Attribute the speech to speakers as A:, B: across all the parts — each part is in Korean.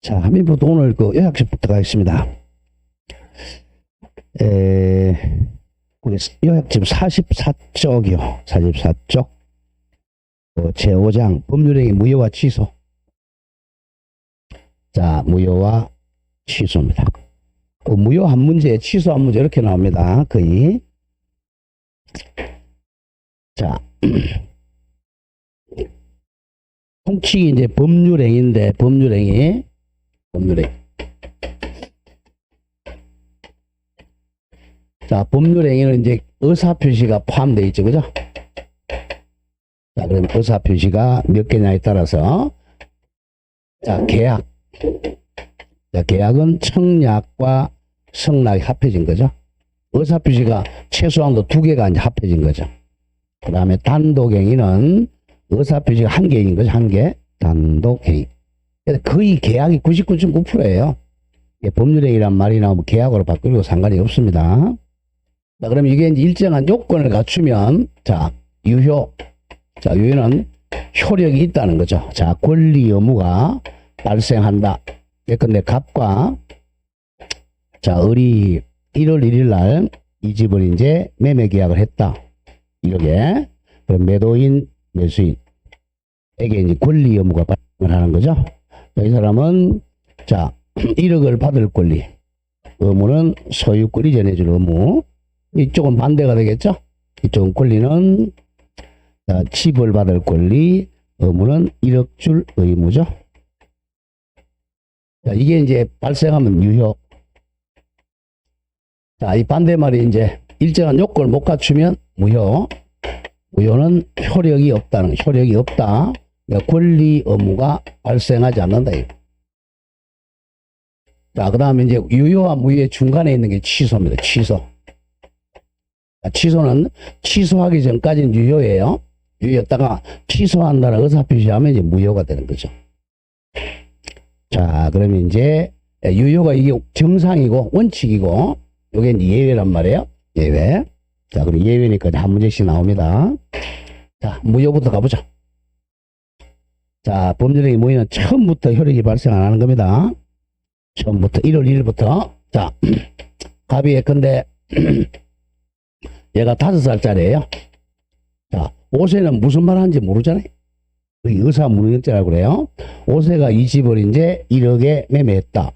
A: 자, 한민부터 오늘 그 요약집부터 가겠습니다. 우리 요약집 44쪽이요. 44쪽. 제5장 법률행위 무효와 취소. 자, 무효와 취소입니다. 무효 한 문제, 취소 한 문제 이렇게 나옵니다. 거의. 자, 통칭이 이제 법률행위인데 법률행위. 자, 법률행위는 이제 의사표시가 포함되어 있죠, 그죠? 자, 그럼 의사표시가 몇 개냐에 따라서, 자, 계약. 자, 계약은 청약과 성락이 합해진 거죠. 의사표시가 최소한도 2개가 이제 합해진 거죠. 그 다음에 단독행위는 의사표시가 1개인 거죠, 1개. 단독행위. 거의 계약이 99.9%예요. 법률행위란 말이 나오면 계약으로 바꾸고 상관이 없습니다. 자, 그럼 이게 이제 일정한 요건을 갖추면, 자, 유효. 자, 유효는 효력이 있다는 거죠. 자, 권리 의무가 발생한다. 예컨대 갑과, 자, 을이 1월 1일 날 이 집을 이제 매매 계약을 했다. 이렇게. 그럼 매도인, 매수인에게 이제 권리 의무가 발생을 하는 거죠. 자, 이 사람은, 자, 1억을 받을 권리. 의무는 소유권이 전해줄 의무. 이쪽은 반대가 되겠죠? 이쪽은 권리는, 자, 집을 받을 권리, 의무는 1억 줄 의무죠. 자, 이게 이제 발생하면 유효. 자, 이 반대말이 이제 일정한 요건을 못 갖추면 무효. 무효는 효력이 없다. 그러니까 권리 의무가 발생하지 않는다. 자, 그 다음에 이제 유효와 무효의 중간에 있는 게 취소입니다. 취소. 자, 취소는 취소하기 전까지는 유효예요. 유효였다가 취소한다는 의사표시하면 이제 무효가 되는 거죠. 자, 그러면 이제 유효가 이게 정상이고 원칙이고 이게 이제 예외란 말이에요. 예외. 자, 그럼 예외니까 한 문제씩 나옵니다. 자, 무효부터 가보죠. 자, 법률행위 무효는 처음부터 효력이 발생 안 하는 겁니다. 처음부터 1월 1일부터. 자, 갑이 예컨대 얘가 5살짜리예요. 자, 5세는 무슨 말 하는지 모르잖아요. 의사 무능력자라고 그래요. 5세가 이 집을 이제 1억에 매매했다.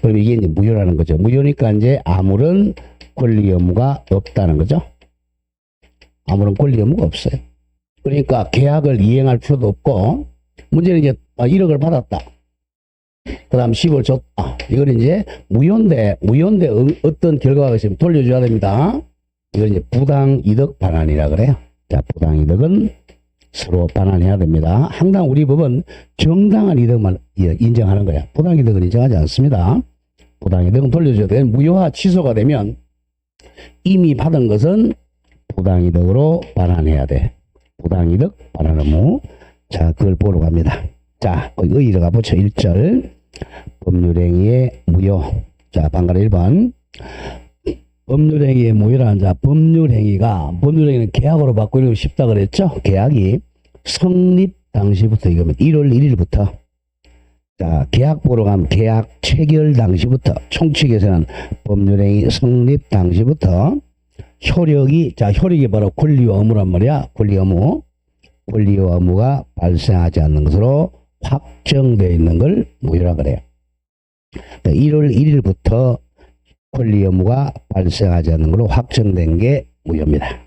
A: 그럼 이게 이제 무효라는 거죠. 무효니까 이제 아무런 권리 의무가 없다는 거죠. 아무런 권리 의무가 없어요. 그러니까 계약을 이행할 필요도 없고, 문제는 이제 1억을 받았다. 그 다음 10을 줬다. 이건 이제 무효인데 어떤 결과가 있으면 돌려줘야 됩니다. 이건 이제 부당이득 반환이라 그래요. 자, 부당이득은 서로 반환해야 됩니다. 항상 우리 법은 정당한 이득만 인정하는 거야. 부당이득은 인정하지 않습니다. 부당이득은 돌려줘야 돼. 무효화 취소가 되면 이미 받은 것은 부당이득으로 반환해야 돼. 부당이득 반환 의무. 자, 그걸 보러 갑니다. 자, 의의로 가보죠. 1절. 법률행위의 무효. 자, 방가로 1번. 법률행위의 무효라는 자, 법률행위는 계약으로 바꾸기가 쉽다 그랬죠? 계약이 성립 당시부터 이거면 1월 1일부터. 자, 계약 보러 가면 계약 체결 당시부터, 총칙에서는 법률행위 성립 당시부터 효력이 바로 권리와 의무란 말이야. 권리와 의무가 발생하지 않는 것으로 확정되어 있는 걸 무효라 그래요. 그러니까 1월 1일부터 권리 의무가 발생하지 않는 걸로 확정된 게 무효입니다.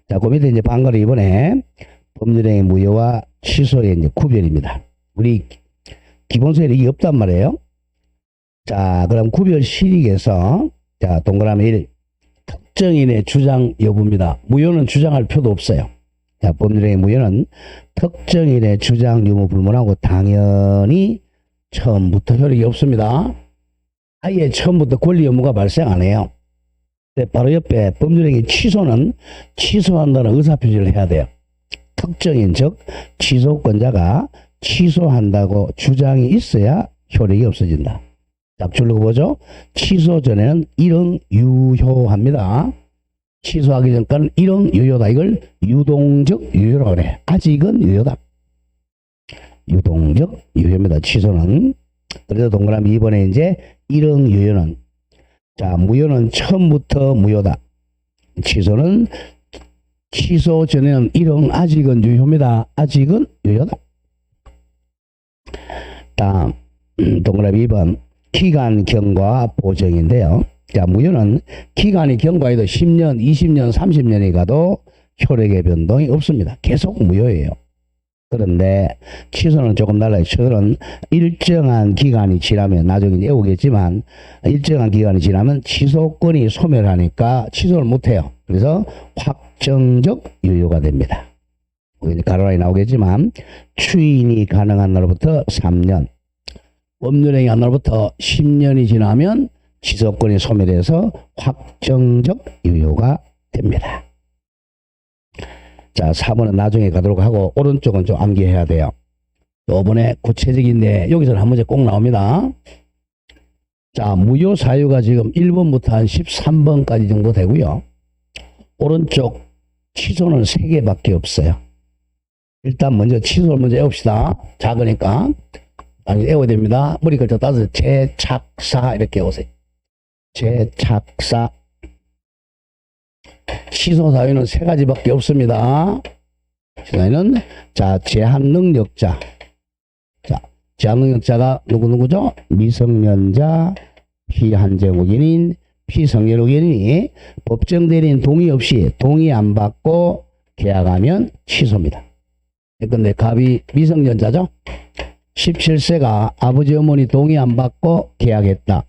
A: 자, 그 밑에 이제 방가로 이번에 법률행위 무효와 취소의 이제 구별입니다. 우리 기본서에 이게 없단 말이에요. 자, 그럼 구별 실익에서, 자, 동그라미 1. 특정인의 주장 여부입니다. 무효는 주장할 필요도 없어요. 자, 법률행위 무효는 특정인의 주장 유무 불문하고 당연히 처음부터 효력이 없습니다. 아예 처음부터 권리 의무가 발생 안 해요. 바로 옆에 법률행위 취소는 취소한다는 의사표시를 해야 돼요. 특정인, 즉 취소권자가 취소한다고 주장이 있어야 효력이 없어진다. 짝줄로 보죠. 취소 전에는 1응 유효합니다. 취소하기 전까지는 1응 유효다. 이걸 유동적 유효라고 그래. 아직은 유효다. 유동적 유효입니다. 취소는. 그래서 동그라미 2번에 이제 일응 유효는, 자, 무효는 처음부터 무효다. 취소는 취소 전에는 일응 아직은 유효입니다. 아직은 유효다. 다음 동그라미 2번 기간 경과 보정인데요. 자, 무효는 기간이 경과해도 10년, 20년, 30년이 가도 효력의 변동이 없습니다. 계속 무효예요. 그런데 취소는 조금 달라요. 취소는 일정한 기간이 지나면, 나중에 외우겠지만 일정한 기간이 지나면 취소권이 소멸하니까 취소를 못해요. 그래서 확정적 유효가 됩니다. 가로라인 나오겠지만 추인이 가능한 날로부터 3년, 법률행위 한 날부터 10년이 지나면 취소권이 소멸해서 확정적 유효가 됩니다. 자, 4번은 나중에 가도록 하고 오른쪽은 좀 암기해야 돼요. 이번에 구체적인데 여기서는 한 문제 꼭 나옵니다. 자, 무효 사유가 지금 1번부터 한 13번까지 정도 되고요. 오른쪽 취소는 3개밖에 없어요. 일단 먼저 취소를 먼저 외웁시다. 작으니까 외워야 됩니다. 머리 걸쳐 따서 재착사 이렇게 외우세요. 재착사. 취소 사유는 3가지밖에 없습니다. 취소사유는, 자, 제한능력자. 자, 제한능력자가 누구죠? 미성년자, 피한정의견인, 피성년의견인이 법정 대리인 동의 없이 동의 안 받고 계약하면 취소입니다. 근데 갑이 미성년자죠? 17세가 아버지 어머니 동의 안 받고 계약했다.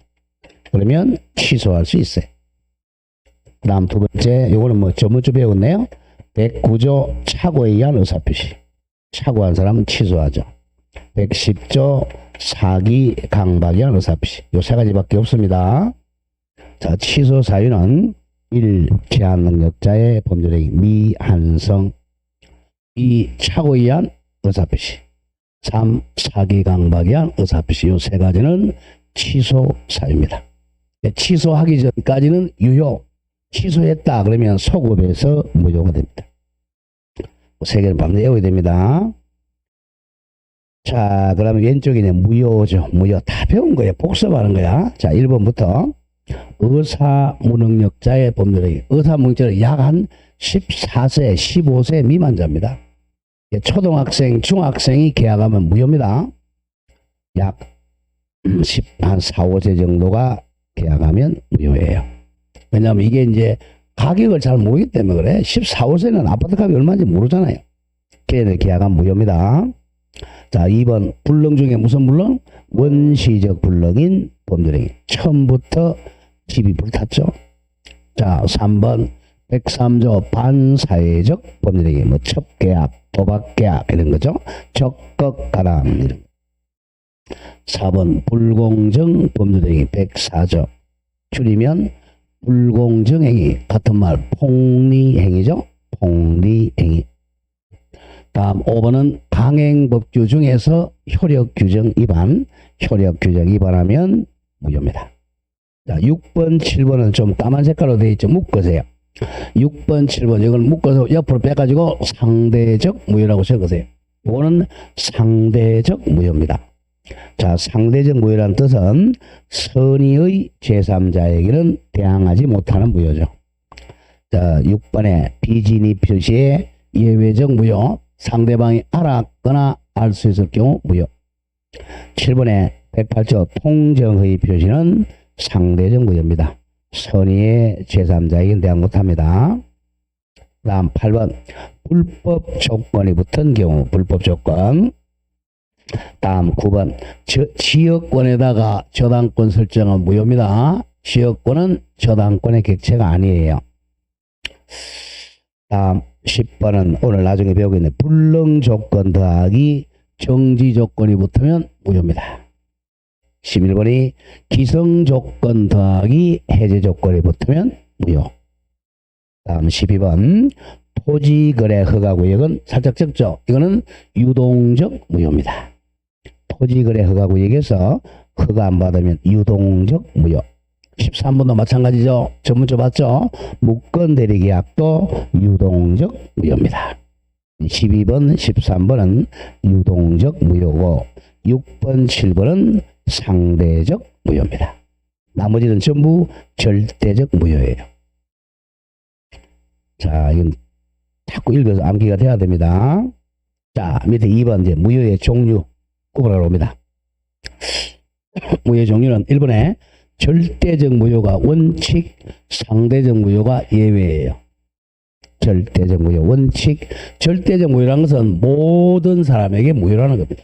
A: 그러면 취소할 수 있어요. 그 다음 두 번째, 요거는 뭐 저번주 배웠네요. 109조 착오에 의한 의사표시. 착오한 사람은 취소하죠. 110조 사기 강박에 의한 의사표시. 요 3가지밖에 없습니다. 자, 취소 사유는 1. 제한능력자의 법률행위 미한성, 2. 착오에 의한 의사표시, 3. 사기 강박에 의한 의사표시. 요 3가지는 취소 사유입니다. 취소하기 전까지는 유효. 취소했다 그러면 소급해서 무효가 됩니다. 3개는 반드시 외워야 됩니다. 자, 그러면 왼쪽에는 무효죠. 무효. 다 배운 거예요. 복습하는 거야. 자, 1번부터 의사무능력자의 법률행위. 의사무능력자는 약 한 14세, 15세 미만자입니다. 초등학생, 중학생이 계약하면 무효입니다. 약 한 4, 5세 정도가 계약하면 무효예요. 왜냐하면 이게 이제 가격을 잘 모르기 때문에 그래. 14, 5세는 아파트 값이 얼마인지 모르잖아요. 걔네들 계약하면 무효입니다. 자, 2번 불능 중에 무슨 불능? 원시적 불능인 법률행위. 처음부터 집이 불탔죠. 자, 3번 103조 반사회적 법률행위. 뭐 첩계약, 도박계약 이런 거죠. 적극가담 이런 거. 4번 불공정 법률행위 104조. 줄이면 불공정행위, 같은 말 폭리행위죠. 폭리행위. 다음 5번은 강행법규 중에서 효력규정 위반. 효력규정 위반하면 무효입니다. 자, 6번, 7번은 좀 까만 색깔로 되어 있죠. 묶으세요. 6번, 7번 이걸 묶어서 옆으로 빼가지고 상대적 무효라고 적으세요. 이거는 상대적 무효입니다. 자, 상대적 무효라는 뜻은 선의의 제3자에게는 대항하지 못하는 무효죠. 자, 6번에 비진입 표시에 예외적 무효. 상대방이 알았거나 알 수 있을 경우 무효. 7번에 108조 통정의 표시는 상대적 무효입니다. 선의의 제3자에게는 대항 못합니다. 다음 8번 불법 조건이 붙은 경우 불법 조건. 다음 9번 지역권에다가 저당권 설정은 무효입니다. 지역권은 저당권의 객체가 아니에요. 다음 10번은 오늘 나중에 배우고 있는 불능 조건 더하기 정지 조건이 붙으면 무효입니다. 11번이 기성 조건 더하기 해제 조건이 붙으면 무효. 다음 12번 토지거래 허가구역은 살짝 적죠. 이거는 유동적 무효입니다. 토지거래 허가구역에서 허가 안 받으면 유동적 무효. 13번도 마찬가지죠. 전문조 봤죠. 무권 대리계약도 유동적 무효입니다. 12번, 13번은 유동적 무효고 6번, 7번은 상대적 무효입니다. 나머지는 전부 절대적 무효예요. 자, 이건 자꾸 읽어서 암기가 돼야 됩니다. 자, 밑에 2번 이제 무효의 종류 구분하러 옵니다. 무효의 종류는 1번에 절대적 무효가 원칙, 상대적 무효가 예외예요. 절대적 무효, 원칙. 절대적 무효라는 것은 모든 사람에게 무효라는 겁니다.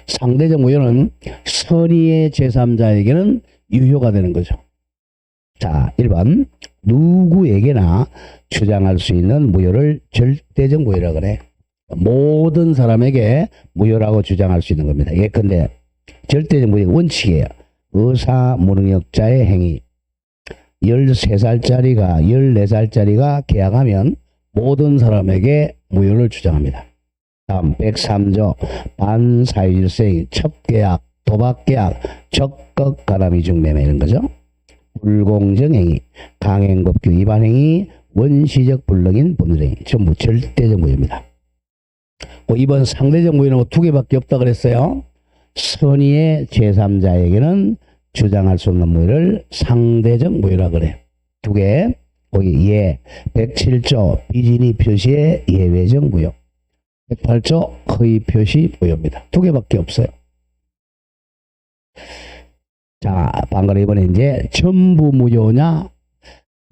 A: 상대적 무효는 선의의 제3자에게는 유효가 되는 거죠. 자, 1번 누구에게나 주장할 수 있는 무효를 절대적 무효라고 그래. 모든 사람에게 무효라고 주장할 수 있는 겁니다. 예컨대 절대적 무효의 원칙이에요. 의사 무능력자의 행위. 13살짜리가 14살짜리가 계약하면 모든 사람에게 무효를 주장합니다. 다음 103조 반사유질서행 첩계약, 도박계약, 적극 가담이 중매매 이런 거죠. 불공정행위, 강행법규 위반행위, 원시적 불능인 법률행위 전부 절대적 무효입니다. 이번 상대적 무효는 두 개밖에 없다 그랬어요. 선의의 제3자에게는 주장할 수 없는 무효를 상대적 무효라 그래요. 두 개. 거기 예. 107조 비진의 표시의 예외적 무효. 108조 허위 표시 무효입니다. 두 개밖에 없어요. 자, 방금 이번에 이제 전부 무효냐,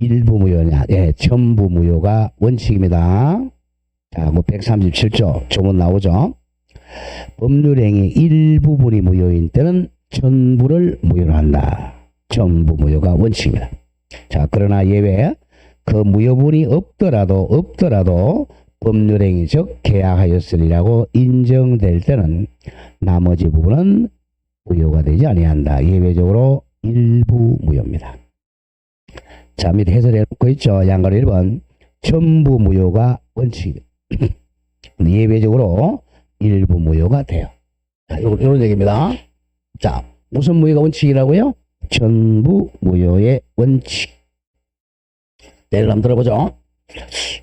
A: 일부 무효냐. 예, 전부 무효가 원칙입니다. 자, 뭐 137조 조문 나오죠. 법률행위 일부분이 무효인 때는 전부를 무효로 한다. 전부 무효가 원칙입니다. 자, 그러나 예외 그 무효분이 없더라도 법률행위 즉 계약하였으리라고 인정될 때는 나머지 부분은 무효가 되지 아니한다. 예외적으로 일부 무효입니다. 자, 밑에 해설해 놓고 있죠. 양가로 1번 전부 무효가 원칙입니다. 예외적으로 일부 무효가 돼요. 자, 요런 얘기입니다. 자, 무슨 무효가 원칙이라고요? 전부 무효의 원칙. 내일 한번 들어보죠.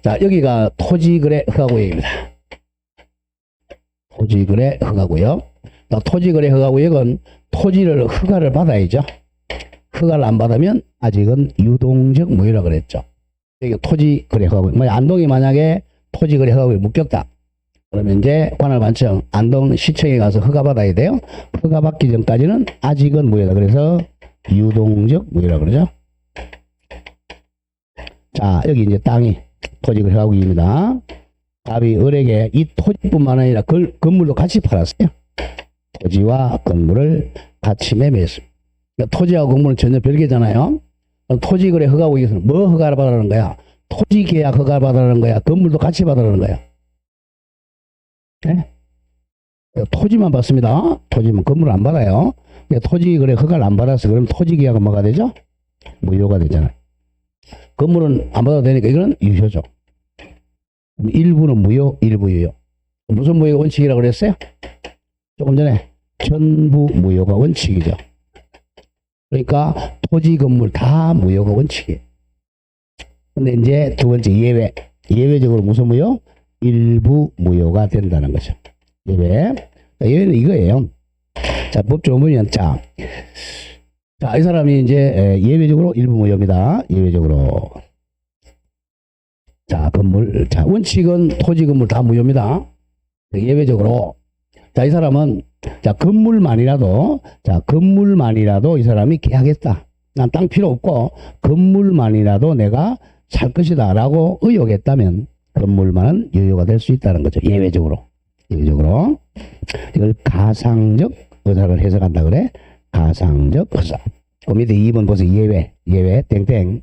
A: 자, 여기가 토지거래 허가구역입니다. 토지거래 허가구역. 토지거래 허가구역은 토지를 허가를 받아야죠. 허가를 안 받으면 아직은 유동적 무효라 그랬죠. 여기 토지거래 허가구역. 안동이 만약에 토지거래 허가구역에 묶였다. 그러면 이제 관할관청 안동시청에 가서 허가 받아야 돼요. 허가 받기 전까지는 아직은 무효다. 그래서 유동적 무효라 그러죠. 자, 여기 이제 땅이 토지거래 허가구역입니다. 답이 을에게 이 토지뿐만 아니라 건물도 같이 팔았어요. 토지와 건물을 같이 매매했습니다. 그러니까 토지하고 건물은 전혀 별개잖아요. 토지거래 허가구역에서는 뭐 허가를 받으라는 거야? 토지계약 허가를 받으라는 거야? 건물도 같이 받으라는 거야? 네? 토지만 받습니다. 토지만 건물을 안 받아요. 토지거래 허가를 안 받았어. 그럼 토지계약은 뭐가 되죠? 무효가 되잖아요. 건물은 안 받아도 되니까 이거는 유효죠. 일부는 무효, 일부 유효. 무슨 무효가 원칙이라고 그랬어요? 조금 전에 전부 무효가 원칙이죠. 그러니까 토지 건물 다 무효가 원칙이에요. 근데 이제 두 번째 예외. 예외적으로 무슨 무효? 일부 무효가 된다는 거죠. 예외. 예외는 이거예요. 자, 법조문 보면 자, 이 사람이 이제 예외적으로 일부 무효입니다. 예외적으로. 자, 건물. 자, 원칙은 토지 건물 다 무효입니다. 예외적으로. 자, 이 사람은 자, 건물만이라도 이 사람이 계약했다. 난 땅 필요 없고 건물만이라도 내가 살 것이다 라고 의혹했다면 건물만은 유효가 될 수 있다는 거죠. 예외적으로. 이걸 가상적 의사를 해석한다 그래. 가상적 의사. 그 밑에 2번 보세요. 예외 땡땡.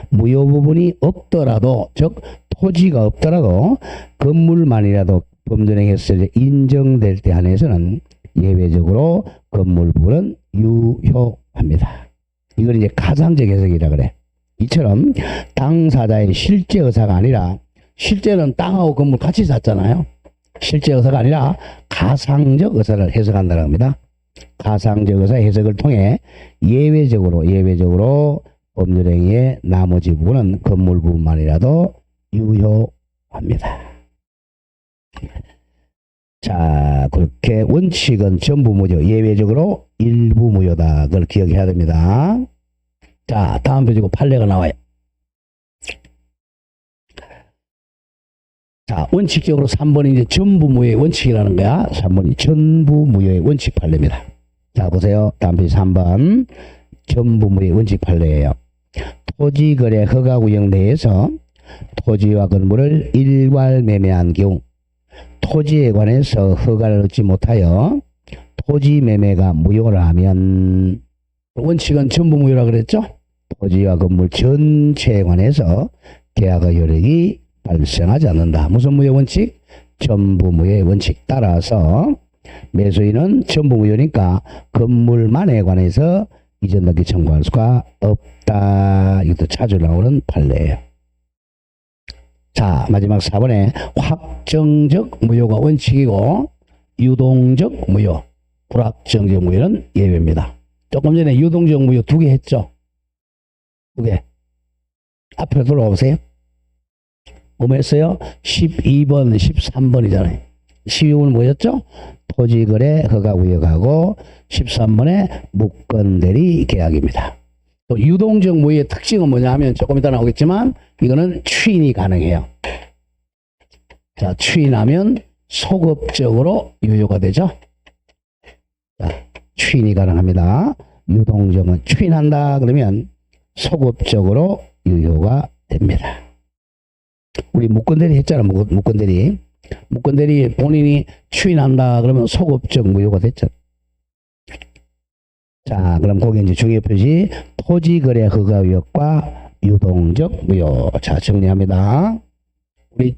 A: 무효 부분이 없더라도 즉 토지가 없더라도 건물만이라도 법률행위했을 때 인정될 때 한해서는 예외적으로 건물 부분은 유효합니다. 이걸 이제 가상적 해석이라 그래. 이처럼 당사자의 실제 의사가 아니라 실제는 땅하고 건물 같이 샀잖아요. 실제 의사가 아니라 가상적 의사를 해석한다는 겁니다. 가상적 의사 해석을 통해 예외적으로 법률행위의 나머지 부분은 건물 부분만이라도 유효합니다. 자, 그렇게 원칙은 전부 무효, 예외적으로 일부 무효다. 그걸 기억해야 됩니다. 자, 다음 페이지고 판례가 나와요. 자, 원칙적으로 3번이 이제 전부 무효의 원칙이라는 거야. 3번이 전부 무효의 원칙 판례입니다. 자, 보세요. 다음 페이지 3번. 전부 무효의 원칙 판례예요. 토지거래 허가구역 내에서 토지와 건물을 일괄 매매한 경우 토지에 관해서 허가를 얻지 못하여 토지 매매가 무효라면 원칙은 전부 무효라 그랬죠? 토지와 건물 전체에 관해서 계약의 효력이 발생하지 않는다. 무슨 무효 원칙? 전부 무효의 원칙 따라서 매수인은 전부 무효니까 건물만에 관해서 이전 등기 청구할 수가 없다. 이것도 자주 나오는 판례예요. 자, 마지막 4번에 확정적 무효가 원칙이고 유동적 무효, 불확정적 무효는 예외입니다. 조금 전에 유동적 무효 2개 했죠? 2개. 앞으로 돌아오세요. 뭐 했어요? 12번, 13번이잖아요. 12번은 뭐였죠? 토지거래 허가구역하고 13번에 무건대리 계약입니다. 또 유동적 무효의 특징은 뭐냐 하면 조금 이따 나오겠지만 이거는 추인이 가능해요. 자, 추인하면 소급적으로 유효가 되죠. 자, 추인이 가능합니다. 유동적은 추인한다 그러면 소급적으로 유효가 됩니다. 우리 무건대리 했잖아. 무건대리. 무건대리 본인이 추인한다 그러면 소급적 무효가 됐잖아. 자, 그럼 거기 이제 중요 표시 토지거래 허가구역과 유동적 무효. 자, 정리합니다. 우리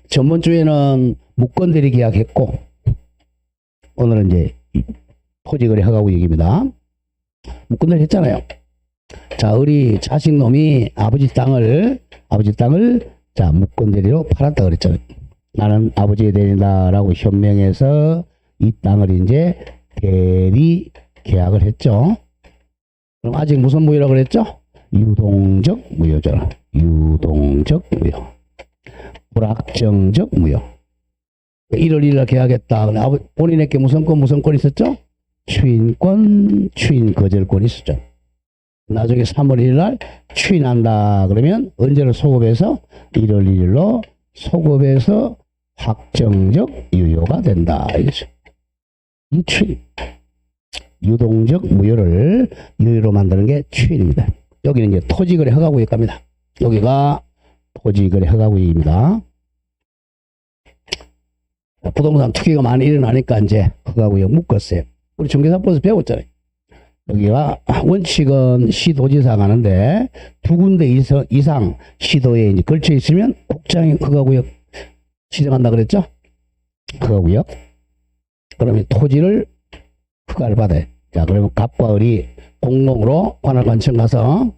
A: 전번 주에는 무건대리 계약했고 오늘은 이제 토지거래 허가구역입니다. 무건대리 했잖아요. 자, 우리 자식놈이 아버지 땅을 자, 무건대리로 팔았다 그랬잖아요. 나는 아버지의 대리다라고 현명해서 이 땅을 이제 대리 계약을 했죠. 그럼 아직 무슨 무효라고 그랬죠? 유동적 무효잖아. 유동적 무효. 불확정적 무효. 1월 1일 계약했다. 본인에게 무슨 권 있었죠? 추인권, 추인 거절권이 있었죠. 나중에 3월 1일 날 추인한다 그러면 언제를 소급해서 1월 1일로 소급해서 확정적 유효가 된다. 이거죠. 이 추인. 유동적 무효를 유효로 만드는 게 추인입니다. 여기는 이제 토지거래 허가구역 갑니다. 여기가 토지거래 허가구역입니다. 부동산 투기가 많이 일어나니까 이제 허가구역 묶었어요. 우리 중개사법에서 배웠잖아요. 여기가 원칙은 시도지사가 하는데 두 군데 이상 시도에 이제 걸쳐 있으면 국장이 허가구역 지정한다 그랬죠? 허가구역. 그러면 토지를 허가를 받아요. 자, 그러면 갑과 을이 공동으로 관할관청 가서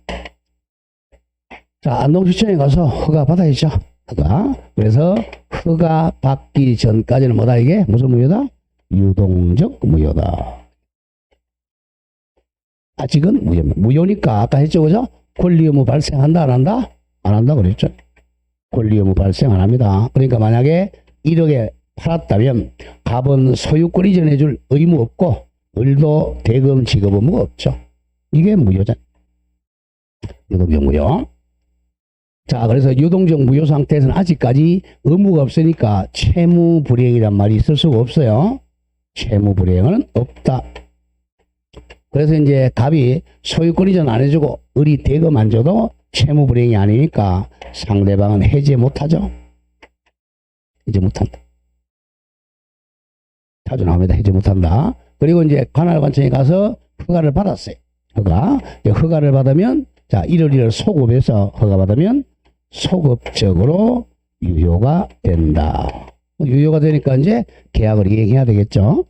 A: 자, 안동시청에 가서 허가 받아야죠. 허가. 그래서 허가 받기 전까지는 뭐다 이게? 무슨 무효다? 유동적 무효다. 아직은 무효입니다. 무효니까 아까 했죠, 그죠? 권리 의무 발생한다, 안 한다? 안 한다 그랬죠. 권리 의무 발생 안 합니다. 그러니까 만약에 1억에 팔았다면 갑은 소유권 이전해 줄 의무 없고 을도 대금 지급 의무가 없죠. 이게 무효잖아요. 유동적 무효. 자, 그래서 유동적 무효 상태에서는 아직까지 의무가 없으니까 채무 불이행이란 말이 있을 수가 없어요. 채무 불이행은 없다. 그래서 이제 갑이 소유권 이전 안 해주고 을이 대금 안 줘도 채무 불이행이 아니니까 상대방은 해제 못하죠. 해제 못한다. 자주 나옵니다. 해제 못한다. 그리고 이제 관할관청에 가서 허가를 받았어요. 허가를 받으면 자 1월 1일 소급해서 허가 받으면 소급적으로 유효가 된다. 유효가 되니까 이제 계약을 이행해야 되겠죠.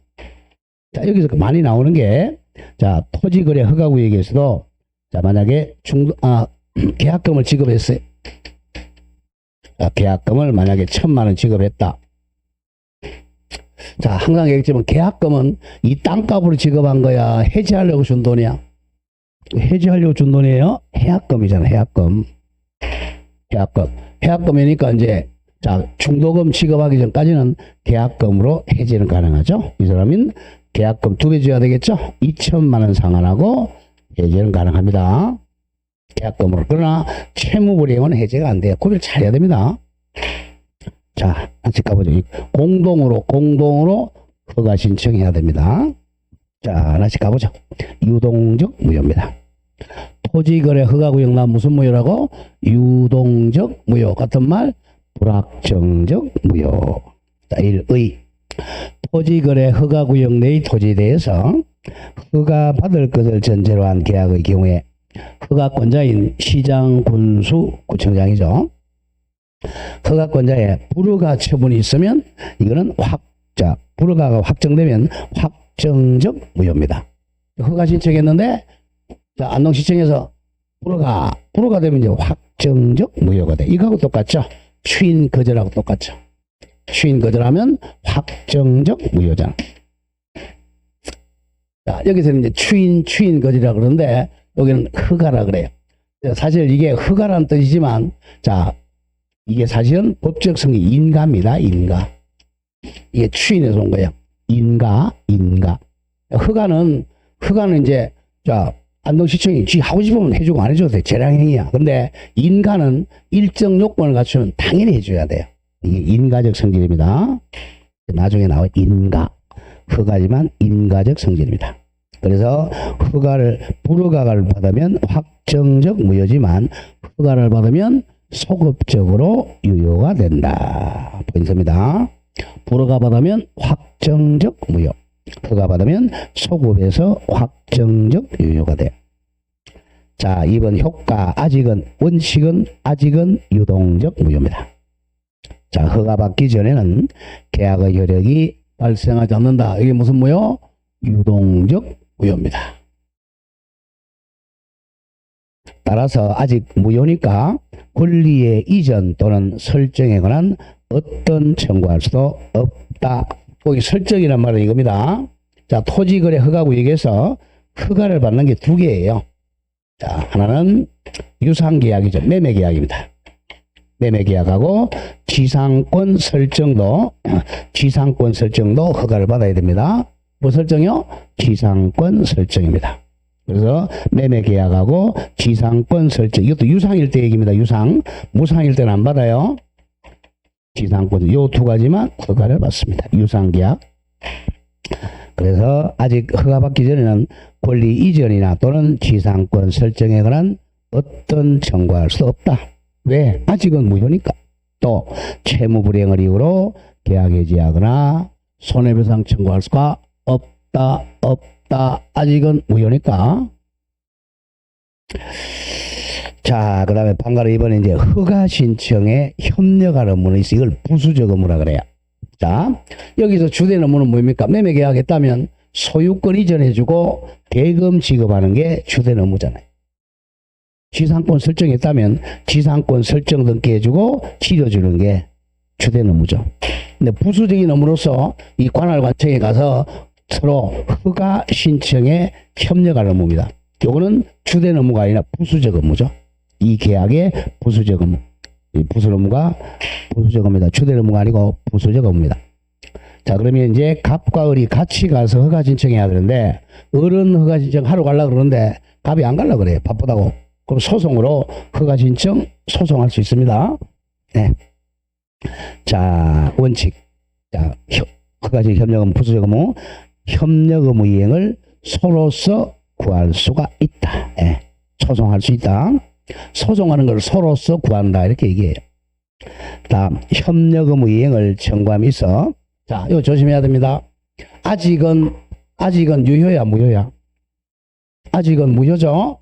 A: 자, 여기서 많이 나오는 게 자, 토지거래 허가구역에서도 자, 만약에 계약금을 지급했어요. 자, 계약금을 만약에 1,000만 원 지급했다. 자, 항상 얘기했지만 계약금은 이 땅값으로 지급한 거야? 해지하려고 준 돈이야? 해지하려고 준 돈이에요? 해약금이잖아, 해약금. 해약금이니까 이제 자, 중도금 지급하기 전까지는 계약금으로 해지는 가능하죠. 이 사람은 계약금 2배 줘야 되겠죠. 2천만 원 상환하고 해지는 가능합니다. 계약금으로. 그러나 채무불이행은 해제가 안 돼요. 구별 잘 해야 됩니다. 자, 같이 가보죠. 공동으로 허가 신청해야 됩니다. 자, 하나씩 가보죠. 유동적 무효입니다. 토지거래 허가구역란 무슨 무효라고? 유동적 무효. 같은 말 불확정적 무효. 자, 1의 토지거래 허가구역 내의 토지에 대해서 허가받을 것을 전제로 한 계약의 경우에 허가권자인 시장, 군수, 구청장이죠. 허가권자의 불허가 처분이 있으면 이거는 불허가가 확정되면 확정적 무효입니다. 허가 신청했는데 자, 안동시청에서 불허가 되면 이제 확정적 무효가 돼. 이거하고 똑같죠. 추인 거절하고 똑같죠. 추인 거절하면 확정적 무효잖아. 자, 여기서는 이제 추인 거절이라고 그러는데 여기는 허가라 그래요. 사실 이게 허가라는 뜻이지만 자, 이게 사실은 법적 성이 인가입니다. 인가. 이게 추인에서 온 거예요. 인가. 허가는 이제 자, 안동시청이 하고 싶으면 해주고 안 해줘도 돼. 재량행위야. 근데 인가는 일정 요건을 갖추면 당연히 해줘야 돼요. 이게 인가적 성질입니다. 나중에 나와 인가. 허가지만 인가적 성질입니다. 그래서 불허가를 받으면 확정적 무효지만 허가를 받으면 소급적으로 유효가 된다. 포인트입니다. 불허가 받으면 확정적 무효. 허가 받으면 소급에서 확정적 유효가 돼요. 자, 2번 효과 원칙은 아직은 유동적 무효입니다. 자, 허가 받기 전에는 계약의 효력이 발생하지 않는다. 이게 무슨 무효? 유동적 무효입니다. 따라서 아직 무효니까 권리의 이전 또는 설정에 관한 어떤 청구할 수도 없다. 거기 설정이란 말은 이겁니다. 자, 토지거래 허가구역에서 허가를 받는 게 2개예요. 자, 하나는 유상계약이죠. 매매계약입니다. 매매계약하고 지상권 설정도 허가를 받아야 됩니다. 뭐 설정이요? 지상권 설정입니다. 그래서 매매계약하고 지상권 설정, 이것도 유상일 때 얘기입니다. 유상. 무상일 때는 안 받아요. 지상권, 요 2가지만 허가를 받습니다. 유상계약. 그래서 아직 허가받기 전에는 권리 이전이나 또는 지상권 설정에 관한 어떤 청구할 수 없다. 왜? 아직은 무효니까. 또 채무불이행을 이유로 계약 해지하거나 손해배상 청구할 수가 없다. 아직은 무효니까. 자, 그 다음에 방가로 이번에 이제 허가 신청에 협력할 의무는 있어. 이걸 부수적 의무라 그래요. 자, 여기서 주된 의무는 뭡니까? 매매 계약했다면 소유권 이전해주고 대금 지급하는 게 주된 의무잖아요. 지상권 설정했다면 지상권 설정 등기해주고 치료주는 게 주된 의무죠. 근데 부수적인 의무로서 이 관할관청에 가서 서로 허가 신청에 협력할 의무입니다. 요거는 주된 의무가 아니라 부수적 의무죠. 이 계약의 부수적 의무. 이 부수 의무가 부수적 의무입니다. 주된 의무가 아니고 부수적 의무입니다. 자, 그러면 이제 갑과 을이 같이 가서 허가 신청해야 되는데 을은 허가 신청 하러 가려고 그러는데 갑이 안 가려고 그래요. 바쁘다고. 그럼 소송으로 허가 신청 소송할 수 있습니다. 네. 자, 원칙. 자, 허가적 협력 의무, 부수적 의무. 협력 의무 이행을 서로서 구할 수가 있다. 네. 소송할 수 있다. 소송하는 걸 서로서 구한다. 이렇게 얘기해요. 다음, 협력 의무 이행을 청구함이 있어. 자, 이거 조심해야 됩니다. 아직은 유효야, 무효야? 아직은 무효죠?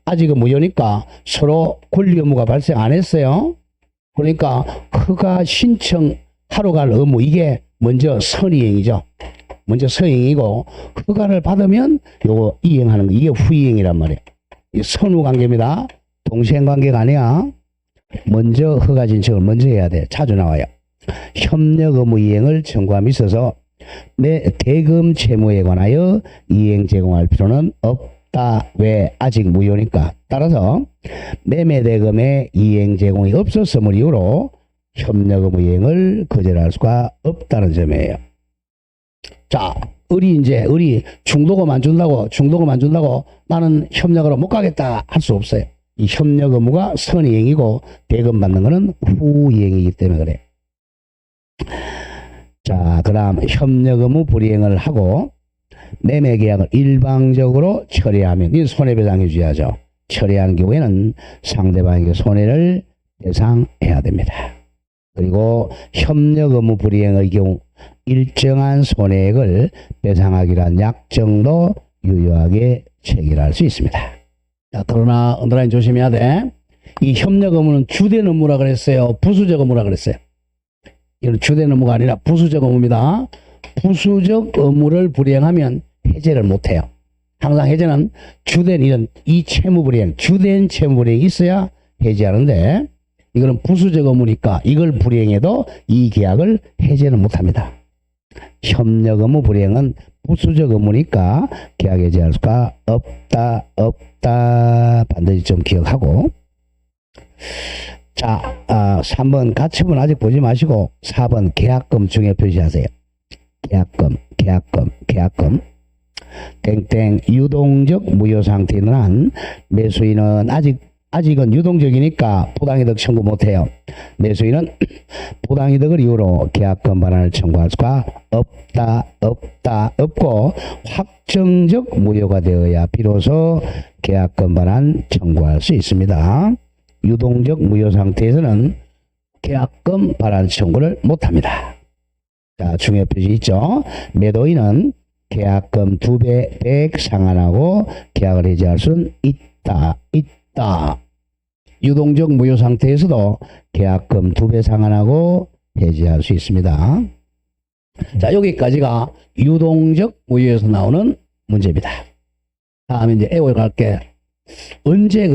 A: 아직은 무효니까 서로 권리 의무가 발생 안 했어요. 그러니까 허가 신청하러 갈 의무, 이게 먼저 선이행이죠. 먼저 서행이고 허가를 받으면 요거 이행하는 거, 이게 후이행이란 말이에요. 이 선후 관계입니다. 동시행 관계가 아니야. 먼저 허가 신청을 먼저 해야 돼. 자주 나와요. 협력 의무 이행을 청구함이 있어서 대금 채무에 관하여 이행 제공할 필요는 없다. 왜? 아직 무효니까. 따라서 매매 대금의 이행 제공이 없었음을 이유로 협력 의무 이행을 거절할 수가 없다는 점이에요. 자, 을이 중도금 안 준다고 나는 협력으로 못 가겠다 할 수 없어요. 이 협력 의무가 선이행이고 대금 받는 거는 후이행이기 때문에 그래. 자, 그 다음 협력 의무 불이행을 하고 매매 계약을 일방적으로 처리하면 이 손해배상해 줘야죠. 처리한 경우에는 상대방에게 손해를 배상해야 됩니다. 그리고 협력 의무 불이행의 경우 일정한 손해액을 배상하기로 한 약정도 유효하게 체결할 수 있습니다. 자, 그러나 언더라인 조심해야 돼. 이 협력 의무는 주된 의무라 그랬어요, 부수적 의무라 그랬어요? 이건 주된 의무가 아니라 부수적 의무입니다. 부수적 의무를 불이행하면 해제를 못해요. 항상 해제는 주된 이 채무 불이행, 주된 채무 불이행이 있어야 해제하는데 이거는 부수적 의무니까 이걸 불이행해도 이 계약을 해제는 못합니다. 협력 의무 불이행은 부수적 의무니까 계약 해제할 수가 없다. 반드시 좀 기억하고. 자, 3번 가처분 아직 보지 마시고 4번 계약금 중에 표시하세요. 계약금. 땡땡 유동적 무효 상태인 한 매수인은 아직은 유동적이니까 부당이득 청구 못해요. 매수인은 부당이득을 이유로 계약금 반환을 청구할 수가 없고 확정적 무효가 되어야 비로소 계약금 반환 청구할 수 있습니다. 유동적 무효 상태에서는 계약금 반환 청구를 못합니다. 자, 중요 표시 있죠. 매도인은 계약금 2배 100 상환하고 계약을 해지할 수는 있다. 유동적 무효 상태에서도 계약금 2배 상환하고 해지할 수 있습니다. 자, 여기까지가 유동적 무효에서 나오는 문제입니다. 다음에 이제 애월 갈게. 언제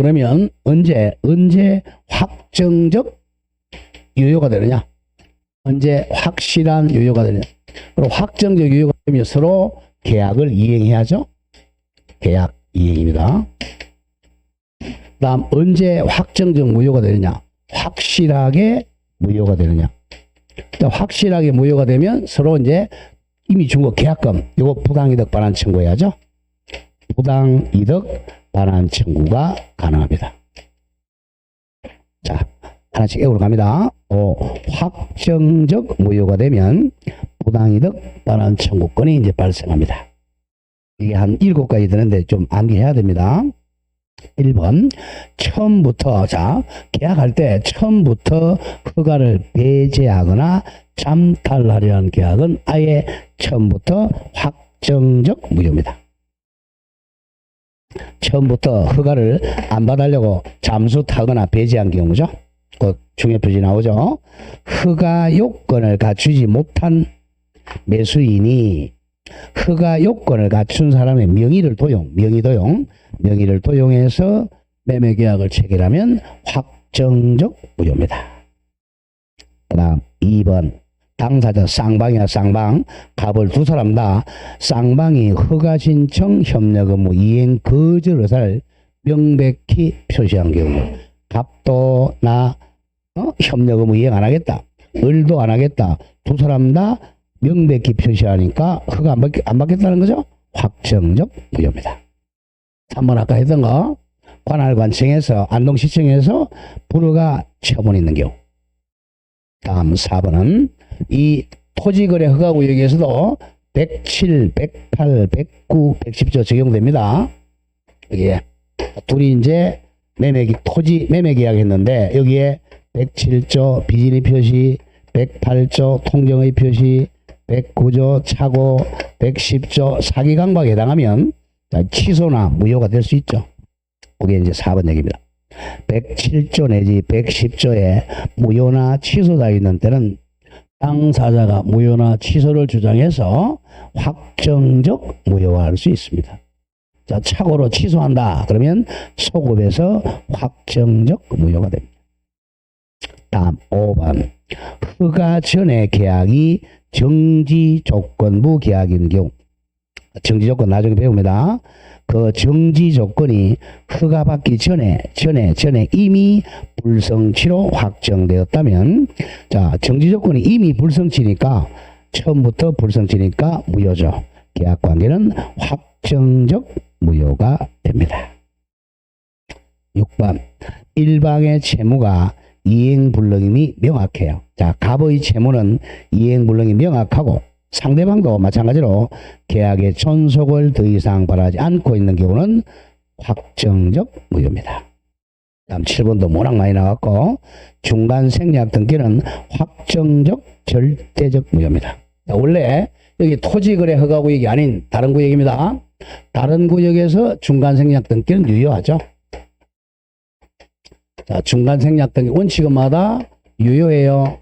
A: 확정적 유효가 되느냐? 언제 확실한 유효가 되느냐? 그리고 확정적 유효가 되면 서로 계약을 이행해야죠. 계약 이행입니다. 다음 언제 확정적 무효가 되느냐? 확실하게 무효가 되느냐? 확실하게 무효가 되면 서로 이제 이미 준 거 계약금 이거 부당이득 반환 청구해야죠. 부당이득 반환 청구가 가능합니다. 자, 하나씩 애우러 갑니다. 확정적 무효가 되면 부당이득 반환 청구권이 이제 발생합니다. 이게 한 7가지 되는데 좀 암기해야 됩니다. 1번 처음부터 계약할 때 처음부터 허가를 배제하거나 잠탈하려 하는 계약은 아예 처음부터 확정적 무효입니다. 처음부터 허가를 안 받으려고 잠수 타거나 배제한 경우죠. 그 중요 표시 나오죠. 허가 요건을 갖추지 못한 매수인이 허가 요건을 갖춘 사람의 명의를 도용해서 매매 계약을 체결하면 확정적 무효입니다. 그 다음 2번 당사자 쌍방이야 쌍방 갑을 두 사람 다 쌍방이 허가 신청 협력 의무 이행 거절 의사를 명백히 표시한 경우 갑도 나 협력 의무 이행 안 하겠다, 을도 안 하겠다, 두 사람 다 명백히 표시하니까 허가 안 받겠다는 거죠. 확정적 무효입니다. 3번 아까 했던 거 관할관청에서 안동시청에서 불허가 처분이 있는 경우. 다음 4번은 이 토지거래 허가구역에서도 107, 108, 109, 110조 적용됩니다. 여기에 둘이 이제 토지 매매 계약했는데 여기에 107조 비진의 표시, 108조 통정의 표시, 109조 차고, 110조 사기 강박에 해당하면 취소나 무효가 될 수 있죠. 그게 이제 4번 얘기입니다. 107조 내지 110조에 무효나 취소가 있는 때는 당사자가 무효나 취소를 주장해서 확정적 무효화할 수 있습니다. 자, 착오로 취소한다. 그러면 소급에서 확정적 무효가 됩니다. 다음 5번 허가 전의 계약이 정지 조건부 계약인 경우. 정지 조건 나중에 배웁니다. 그 정지 조건이 허가받기 전에 이미 불성취로 확정되었다면, 자, 정지 조건이 이미 불성취니까, 처음부터 불성취니까 무효죠. 계약 관계는 확정적 무효가 됩니다. 6번. 일방의 채무가 이행불능임이 명확해요. 자, 갑의 채무는 이행불능이 명확하고, 상대방도 마찬가지로 계약의 존속을 더 이상 바라지 않고 있는 경우는 확정적 무효입니다. 다음 7번도 워낙 많이 나왔고, 중간 생략 등기는 확정적 절대적 무효입니다. 자, 원래 여기 토지거래 허가구역이 아닌 다른 구역입니다. 다른 구역에서 중간 생략 등기는 유효하죠. 자, 중간 생략 등기 원칙마다 유효해요.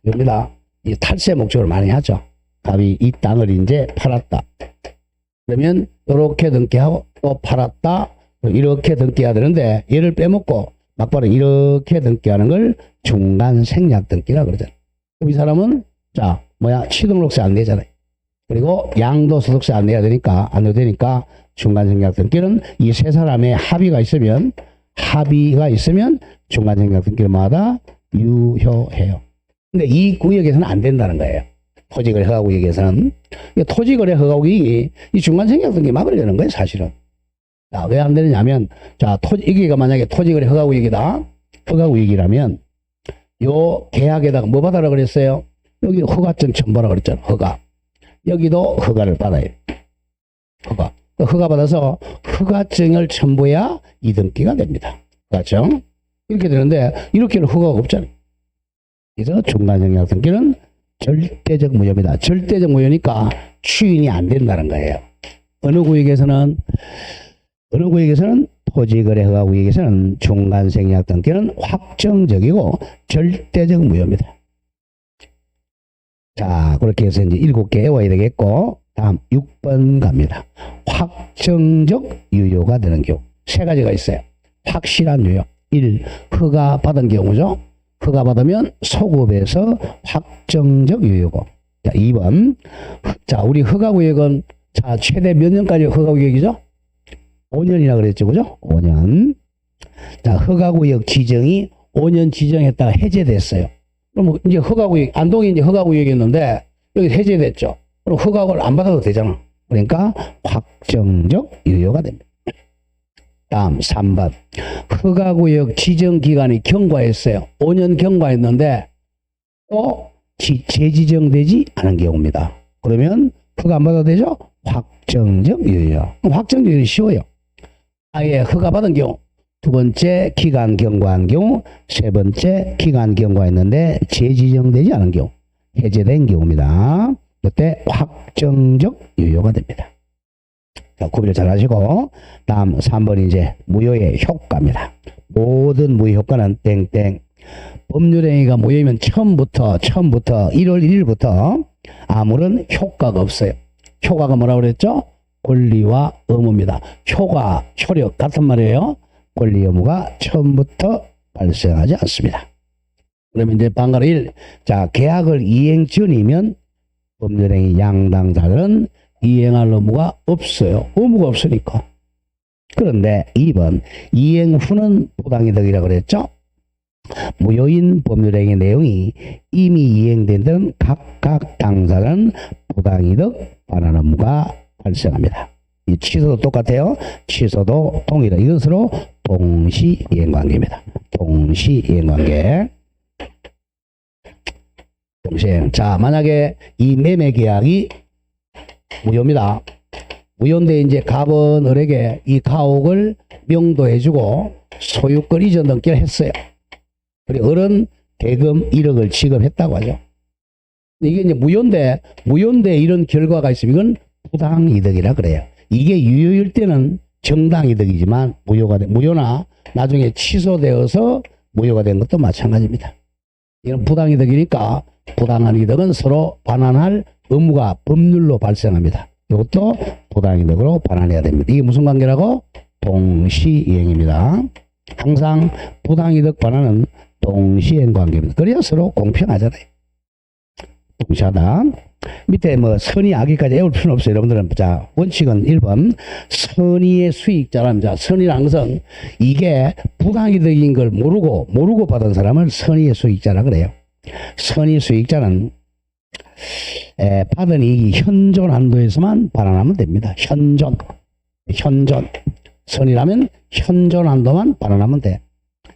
A: 유효입니다. 이 탈세 목적으로 많이 하죠. 갑이 이 땅을 이제 팔았다. 그러면 이렇게 등기하고 또 팔았다. 이렇게 등기해야 되는데 얘를 빼먹고 막바로 이렇게 등기하는 걸 중간 생략 등기라 그러잖아요. 그럼 이 사람은 자 취등록세 안 내잖아요. 그리고 양도소득세 안 내야 되니까 안 내야 되니까 중간 생략 등기는 이 세 사람의 합의가 있으면 중간 생략 등기마다 유효해요. 근데 이 구역에서는 안 된다는 거예요. 토지거래 허가구역에서는. 토지거래 허가구역이 이 중간 생략 등기 막으려는 거예요, 사실은. 자, 왜 안 되느냐면, 자, 여기가 만약에 토지거래 허가구역이다. 허가구역이라면, 요 계약에다가 뭐 받아라 그랬어요? 여기 허가증 첨부하라 그랬잖아, 허가. 여기도 허가를 받아요. 허가 받아서 허가증을 첨부해야 이등기가 됩니다. 허가증. 이렇게 되는데, 이렇게는 허가가 없잖아요. 그래서 중간 생략 등기는 절대적 무효입니다. 절대적 무효니까 추인이 안 된다는 거예요. 어느 구역에서는 토지거래 허가구역에서는 중간 생략 등기는 확정적이고 절대적 무효입니다. 자, 그렇게 해서 이제 7개 외워야 되겠고, 다음 6번 갑니다. 확정적 유효가 되는 경우. 세 가지가 있어요. 확실한 유효. 1. 허가 받은 경우죠. 허가 받으면 소급에서 확정적 유효고. 자, 2번. 자, 우리 허가구역은 자, 최대 몇 년까지 허가구역이죠? 5년이라 그랬죠. 그죠? 5년. 자, 허가구역 지정이 5년 지정했다가 해제됐어요. 그럼 이제 허가구역, 안동이 이제 허가구역이었는데 여기 해제됐죠. 그럼 허가를 안 받아도 되잖아. 그러니까 확정적 유효가 됩니다. 다음 3번. 허가구역 지정기간이 경과했어요. 5년 경과했는데 또 재지정되지 않은 경우입니다. 그러면 허가 안 받아도 되죠? 확정적 유효. 확정적 유효는 쉬워요. 아예 허가 받은 경우, 두 번째 기간 경과한 경우, 세 번째 기간 경과했는데 재지정되지 않은 경우, 해제된 경우입니다. 이때 확정적 유효가 됩니다. 자, 구별 잘 하시고, 다음 3번 이제 무효의 효과입니다. 모든 무효 효과는 땡땡. 법률행위가 무효이면 처음부터 1월 1일부터 아무런 효과가 없어요. 효과가 뭐라고 그랬죠? 권리와 의무입니다. 효력 같은 말이에요. 권리 의무가 처음부터 발생하지 않습니다. 그러면 이제 방가로 1. 자, 계약을 이행 전이면 법률행위 양당자들은 이행할 의무가 없어요. 의무가 없으니까. 그런데 2번 이행 후는 부당이득이라고 그랬죠. 무효인 법률행위 내용이 이미 이행된 데는 각각 당사자는 부당이득 반환 의무가 발생합니다. 이 취소도 똑같아요. 취소도 동일해. 이것으로 동시이행관계입니다. 동시이행관계. 동시이행. 자, 만약에 이 매매 계약이 무효입니다. 무효인데 이제 갑은 을에게 이 가옥을 명도해주고 소유권 이전 등기를 했어요. 그리고 을은 대금 1억을 지급했다고 하죠. 이게 이제 무효인데 이런 결과가 있으면 이건 부당이득이라 그래요. 이게 유효일 때는 정당이득이지만 무효나 나중에 취소되어서 무효가 된 것도 마찬가지입니다. 이건 부당이득이니까 부당한 이득은 서로 반환할 의무가 법률로 발생합니다. 이것도 부당이득으로 반환해야 됩니다. 이게 무슨 관계라고? 동시이행입니다. 항상 부당이득 반환은 동시이행 관계입니다. 그래야 서로 공평하잖아요. 동시하다. 밑에 뭐 선의 악의까지 외울 필요는 없어요. 여러분들은. 자, 원칙은 1번. 선의의 수익자라면, 자, 선의라는 것은 이게 부당이득인 걸 모르고 받은 사람을 선의의 수익자라 그래요. 선의 수익자는 받은 이익이 현존 한도에서만 반환하면 됩니다. 현존. 선이라면 현존 한도만 반환하면 돼.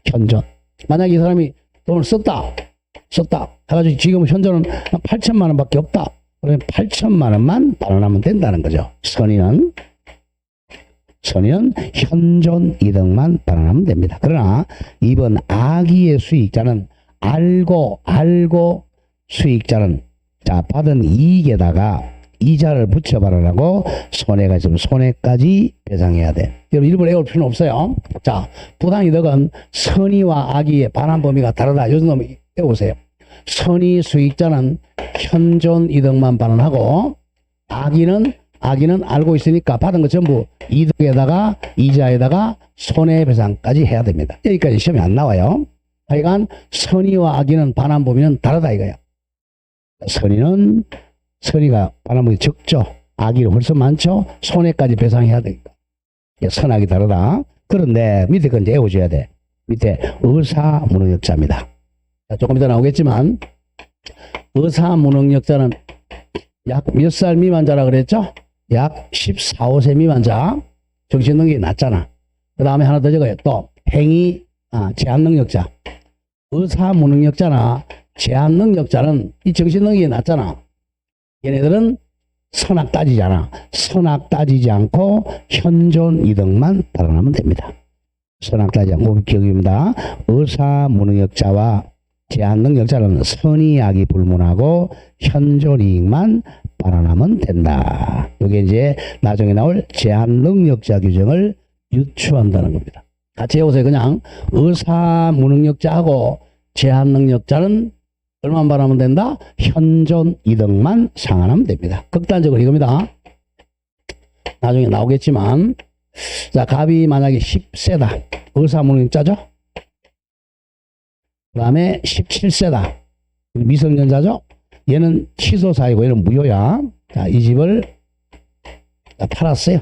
A: 현존. 만약에 이 사람이 돈을 썼다. 해가지고 지금 현존은 8천만 원밖에 없다. 그러면 8천만 원만 반환하면 된다는 거죠. 선의는 현존 이득만 반환하면 됩니다. 그러나 이번 악의의 수익자는 알고 수익자는 자, 받은 이익에다가 이자를 붙여 발언하고 손해가 있으면 손해까지 배상해야 돼. 여러분 일부러 외울 필요는 없어요. 자, 부당이득은 선의와 악의의 반환 범위가 다르다. 요즘 너무 외우세요. 선의 수익자는 현존 이득만 반환하고 악의는 알고 있으니까 받은 거 전부 이득에다가 이자에다가 손해배상까지 해야 됩니다. 여기까지 시험이 안 나와요. 하여간 선의와 악의는 반환 범위는 다르다 이거야. 선의가 반환 범위 적죠. 악의는 훨씬 많죠. 손해까지 배상해야 되니까. 선악이 다르다. 그런데 밑에 건 이제 외워줘야 돼. 밑에 의사무능력자입니다. 조금 이따 나오겠지만 의사무능력자는 약 몇 살 미만자라 그랬죠? 약 14, 15세 미만자. 정신능력이 낮잖아. 그 다음에 하나 더 적어요. 또 제한능력자. 의사무능력자나 제한능력자는 이 정신능력이 낮잖아. 얘네들은 선악 따지잖아. 선악 따지지 않고 현존 이득만 발언하면 됩니다. 선악 따지지 않고 기억입니다. 의사무능력자와 제한능력자는 선의악이 불문하고 현존 이익만 발언하면 된다. 이게 이제 나중에 나올 제한능력자 규정을 유추한다는 겁니다. 같이 해보세요. 그냥 의사무능력자하고 제한능력자는 얼마만 발언하면 된다? 현존 이득만 상환하면 됩니다. 극단적으로 이겁니다. 나중에 나오겠지만 자, 갑이 만약에 10세다. 의사무능력자죠? 그 다음에 17세다. 미성년자죠? 얘는 취소사이고 얘는 무효야. 자, 이 집을 팔았어요.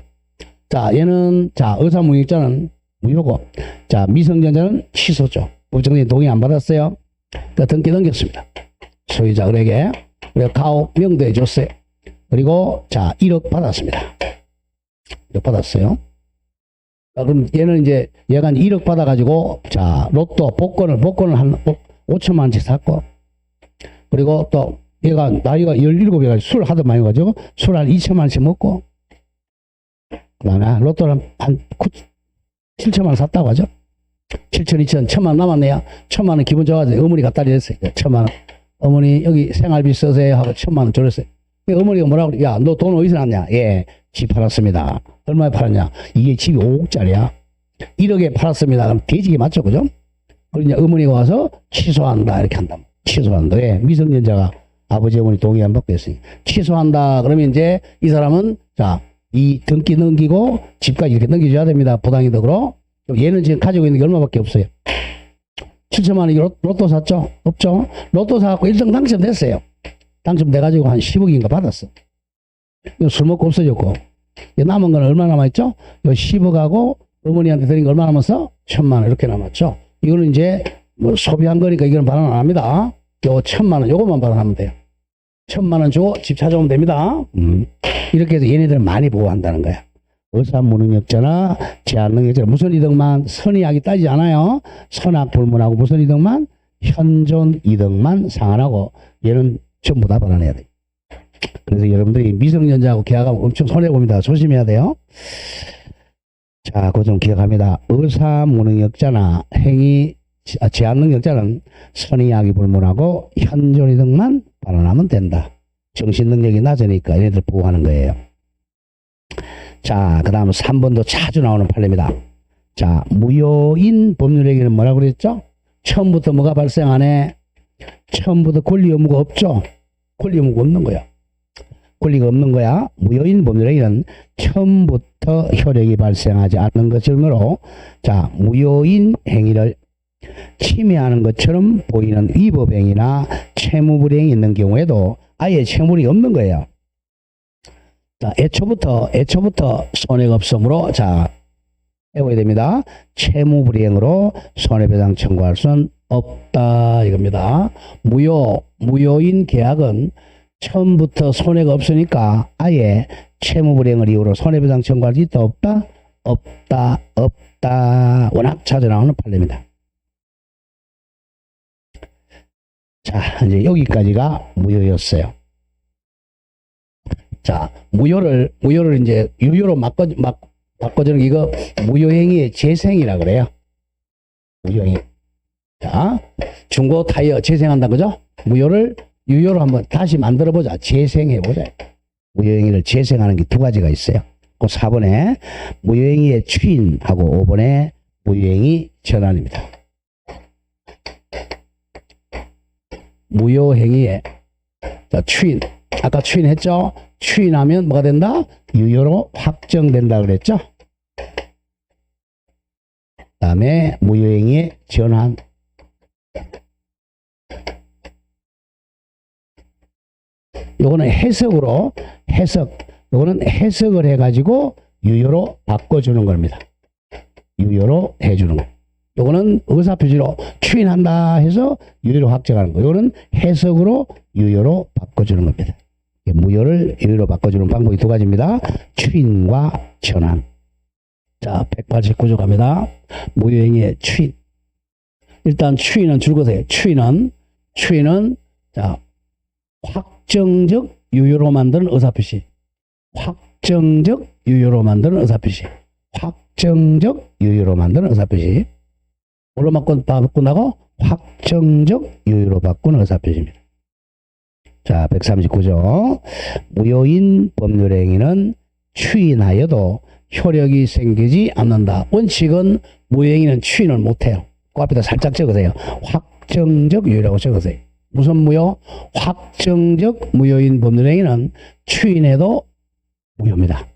A: 자, 얘는 자, 의사무능력자는 무효고 자, 미성년자는 취소죠. 법정대행 동의 안 받았어요. 그러니까 등기 넘겼습니다. 소유자들에게. 그래서 가옥 명도해 줬어요. 그리고 자, 1억 받았습니다. 1억 받았어요. 자, 그럼 얘는 이제 얘가 1억 받아가지고 자, 로또 복권을 한 5천만 원씩 샀고 그리고 또 얘가 나이가 17이가지고 술 하도 많이 가지고 술 한 2천만 원씩 먹고 그 다음에 로또를 한 7천만 원 샀다고 하죠. 7천, 2천, 1천만 원 남았네요. 1천만 원 기분 좋아서 어머니 갖다 드렸어요. 1천만 원. 어머니 여기 생활비 쓰세요 하고 1천만 원 줘렸어요. 어머니가 뭐라고 그래? 야, 너 돈 어디서 났냐? 예, 집 팔았습니다. 얼마에 팔았냐? 이게 집이 5억짜리야. 1억에 팔았습니다. 그럼 돼지게 맞죠? 그죠? 그러냐 어머니가 와서 취소한다 이렇게 한다. 취소한다. 왜? 미성년자가 아버지 어머니 동의 안 받고 했으니까. 취소한다. 그러면 이제 이 사람은 자, 이 등기 넘기고 집까지 이렇게 넘겨줘야 됩니다. 부당이득으로. 얘는 지금 가지고 있는 게 얼마밖에 없어요. 7천만 원이 로또 샀죠? 없죠? 로또 사갖고 1등 당첨됐어요. 당첨돼가지고 한 10억인가 받았어. 이거 술 먹고 없어졌고. 남은 건 얼마 남아있죠? 요 10억하고 어머니한테 드린 거 얼마 남았어? 1천만 원 이렇게 남았죠? 이거는 이제 뭐 소비한 거니까 이거는 반환 안 합니다. 요 1천만 원 요것만 반환하면 돼요. 1천만 원 주고 집 찾아오면 됩니다. 이렇게 해서 얘네들은 많이 보호한다는 거야. 의사무능력자나 제한능력자 무슨 이득만 선의악이 따지지 않아요. 선악 불문하고 무슨 이득만 현존 이득만 상환하고 얘는 전부 다 발언해야 돼요. 그래서 여러분들이 미성년자하고 계약하면 엄청 손해봅니다. 조심해야 돼요. 자, 그거 좀 기억합니다. 의사무능력자나 제한능력자는 선의악이 불문하고 현존 이득만 발언하면 된다. 정신능력이 낮으니까 얘네들 보호하는 거예요. 자, 그 다음 3번도 자주 나오는 판례입니다. 자, 무효인 법률행위는 뭐라고 그랬죠? 처음부터 뭐가 발생 안 해? 처음부터 권리 의무가 없죠? 권리 의무가 없는 거야. 권리가 없는 거야. 무효인 법률행위는 처음부터 효력이 발생하지 않는 것이므로 자, 무효인 행위를 침해하는 것처럼 보이는 위법행위나 채무불이행이 있는 경우에도 아예 채무불이 없는 거예요. 자, 애초부터 손해가 없으므로 자 해봐야 됩니다. 채무불이행으로 손해배상 청구할 수는 없다 이겁니다. 무효인 계약은 처음부터 손해가 없으니까 아예 채무불이행을 이유로 손해배상 청구할 수 있다 없다? 없다. 워낙 자주 나오는 판례입니다. 자, 이제 여기까지가 무효였어요. 자, 무효를 이제 유효로 바꿔주는 이거 무효행위의 재생이라 그래요. 무효행위. 자, 중고 타이어 재생한다 그죠? 무효를 유효로 한번 다시 만들어 보자. 재생해 보자. 무효행위를 재생하는 게 두 가지가 있어요. 그 4번에 무효행위의 추인하고 5번에 무효행위 전환입니다. 무효행위의 자, 추인. 아까 추인했죠? 추인하면 뭐가 된다? 유효로 확정된다 그랬죠? 그 다음에 무효행위의 전환. 요거는 요거는 해석을 해가지고 유효로 바꿔주는 겁니다. 유효로 해주는 거. 요거는 의사표시로 추인한다 해서 유효로 확정하는 거. 요거는 해석으로 유효로 바꿔주는 겁니다. 무효를 유효로 바꿔주는 방법이 두 가지입니다. 추인과 전환. 자, 189조 갑니다. 무효행위의 추인. 일단 추인은 줄거세요. 추인은 자, 확정적 유효로 만드는 의사표시. 확정적 유효로 만드는 의사표시. 확정적 유효로 만드는 의사표시. 뭘로 바꾼다고? 확정적 유효로 바꾸는 의사표시입니다. 자, 139조. 무효인 법률행위는 추인하여도 효력이 생기지 않는다. 원칙은 무효행위는 추인을 못해요. 그 앞에다 살짝 적으세요. 확정적 유효라고 적으세요. 무슨 무효? 확정적 무효인 법률행위는 추인해도 무효입니다.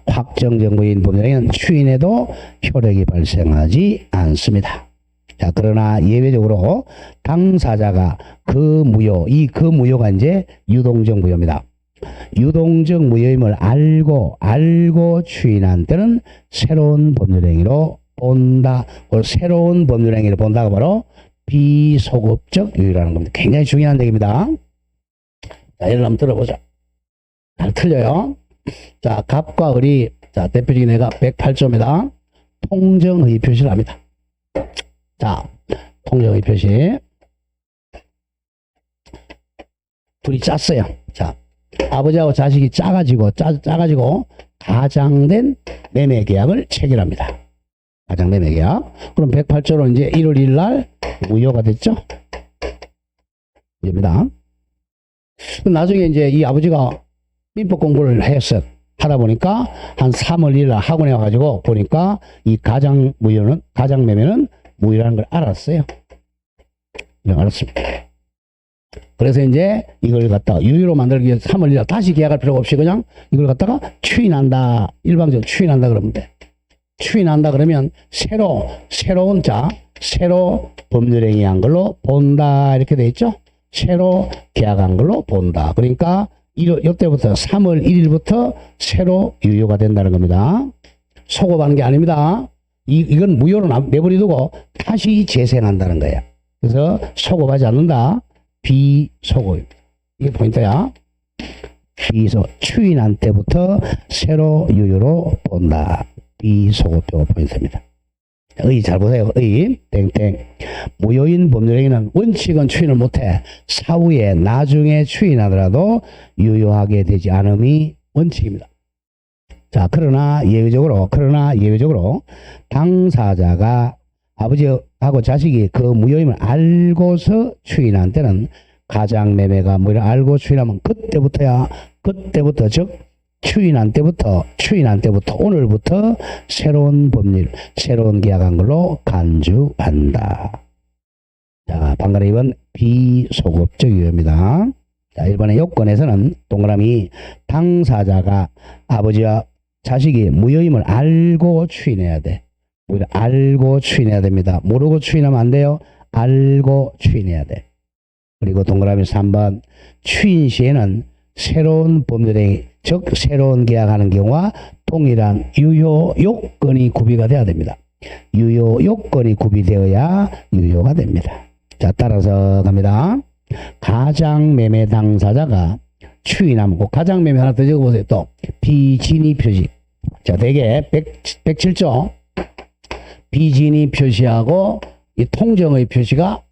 A: 확정적 무효인 법률행위는 추인해도 효력이 발생하지 않습니다. 자, 그러나 예외적으로 당사자가 그 무효가 이제 유동적 무효입니다. 유동적 무효임을 알고 추인한 때는 새로운 법률행위로 본다. 새로운 법률행위를 본다가 바로 비소급적 유효라는 겁니다. 굉장히 중요한 얘기입니다. 자, 예를 한번 들어보자. 잘 틀려요. 자, 갑과 을이, 자, 대표적인 애가 108조입니다. 통정의 표시를 합니다. 자, 통정의 표시. 둘이 짰어요. 자, 아버지하고 자식이 짜가지고 가장된 매매 계약을 체결합니다. 가장 매매 계약. 그럼 108조로 이제 1월 1일 날 무효가 됐죠? 입니다. 나중에 이제 이 아버지가 민법 공부를 하다 보니까 한 3월 1일 날 학원에 와가지고 보니까 이 가장 매매는 무효라는 걸 알았어요. 네, 알았습니다. 그래서 이제 이걸 갖다가 유효로 만들기 위해서 3월 1일 날 다시 계약할 필요가 없이 그냥 이걸 갖다가 추인한다. 일방적으로 추인한다 그러면 돼. 추인한다 그러면 새로 법률행위한 걸로 본다 이렇게 돼 있죠. 새로 계약한 걸로 본다. 그러니까 이때부터 3월 1일부터 새로 유효가 된다는 겁니다. 소급하는 게 아닙니다. 이건 무효로 내버려두고 다시 재생한다는 거예요. 그래서 소급하지 않는다. 비소급. 이게 포인트야. 추인한 때부터 새로 유효로 본다. 비소급표가 포인트입니다. 의 잘 보세요. 의 땡땡. 무효인 법률행위는 원칙은 추인을 못해. 사후에 나중에 추인하더라도 유효하게 되지 않음이 원칙입니다. 자, 그러나 예외적으로 당사자가 아버지하고 자식이 그 무효임을 알고서 추인한 때는 가장 매매가 무효를 알고 추인하면 그때부터 즉 추인한 때부터 오늘부터 새로운 계약한 걸로 간주한다. 자, 방금 2번 비소급적 유효입니다. 자, 1번의 요건에서는 동그라미 당사자가 아버지와 자식이 무효임을 알고 추인해야 돼. 우리가 알고 추인해야 됩니다. 모르고 추인하면 안 돼요. 알고 추인해야 돼. 그리고 동그라미 3번 추인 시에는 새로운 법률행위, 즉 새로운 계약하는 경우와 동일한 유효 요건이 구비가 돼야 됩니다. 유효 요건이 구비되어야 유효가 됩니다. 자, 따라서 갑니다. 가장매매 당사자가 추인하고, 가장매매 하나 더 적어보세요. 또 비진위 표시. 자, 대개 107조 비진위 표시하고 이 통정의 표시가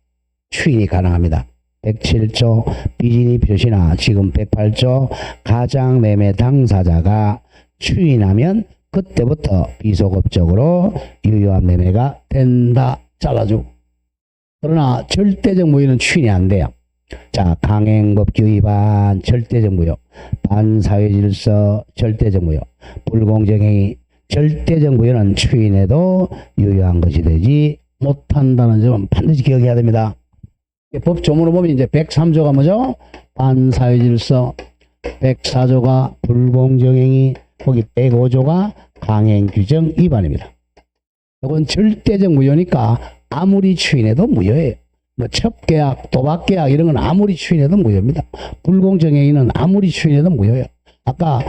A: 추인이 가능합니다. 107조 비진위 표시나 지금 108조 가장매매 당사자가 추인하면 그때부터 비소급적으로 유효한 매매가 된다. 잘라주고. 그러나 절대적 무효는 추인이 안 돼요. 자, 강행법규 위반 절대적 무효, 반사회질서 절대적 무효, 불공정행위 절대적 무효는 추인해도 유효한 것이 되지 못한다는 점은 반드시 기억해야 됩니다. 법 조문을 보면 이제 103조가 뭐죠? 반사회질서, 104조가 불공정행위, 거기 105조가 강행규정 위반입니다. 이건 절대적 무효니까 아무리 추인해도 무효예요. 뭐 첩계약, 도박계약 이런 건 아무리 추인해도 무효입니다. 불공정행위는 아무리 추인해도 무효예요. 아까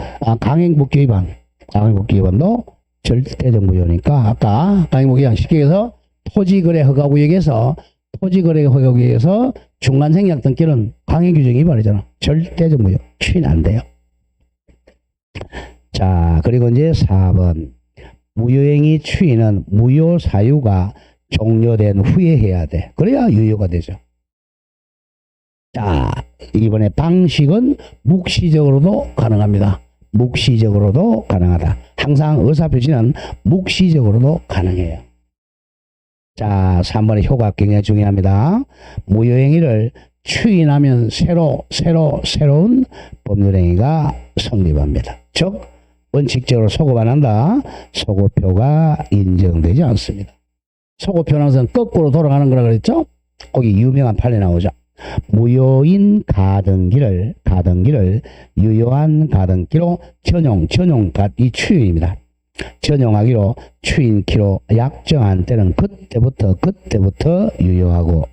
A: 강행법규 위반, 강행법규 위반도 절대적 무효니까 아까 강행법규 위반 쉽게 해서 토지거래 허가구역에서 토지거래 허가구역에서 중간생략 등기는 강행규정 위반이잖아. 절대적 무효, 추인 안 돼요. 자, 그리고 이제 4번 무효행위 추인은 무효 사유가 종료된 후에 해야 돼. 그래야 유효가 되죠. 자, 이번에 방식은 묵시적으로도 가능합니다. 묵시적으로도 가능하다. 항상 의사표시는 묵시적으로도 가능해요. 자, 3번의 효과 굉장히 중요합니다. 무효행위를 추인하면 새로운 법률행위가 성립합니다. 즉 원칙적으로 소급 안 한다. 소급표가 인정되지 않습니다. 소급표라는 것은 거꾸로 돌아가는 거라 그랬죠? 거기 유명한 판례 나오죠. 무효인 가등기를 유효한 가등기로 이 추인입니다. 전용하기로 추인키로 약정한 때는 그때부터 유효하고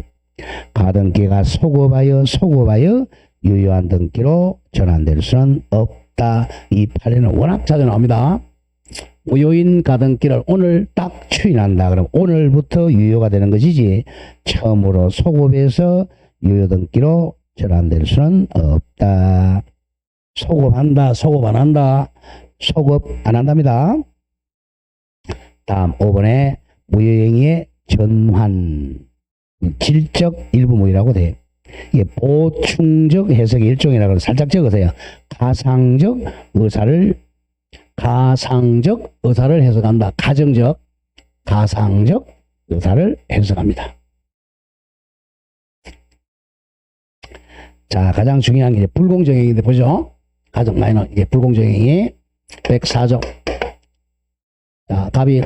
A: 가등기가 소급하여 유효한 등기로 전환될 수는 없다. 이 판례는 워낙 자주 나옵니다. 무효인 가등기를 오늘 딱 추인한다. 그럼 오늘부터 유효가 되는 것이지 처음으로 소급해서 유효 등기로 전환될 수는 없다. 소급한다, 소급 안 한다. 소급 안 한답니다. 다음 5번에 무효행위의 전환, 질적 일부 무효라고 돼요. 이게 보충적 해석의 일종이라고 살짝 적으세요. 가상적 의사를 해석한다. 가상적 의사를 해석합니다. 자, 가장 중요한 게 불공정행위인데 보죠. 가장 많이 나오는 게 불공정행위 104조. 자, 답이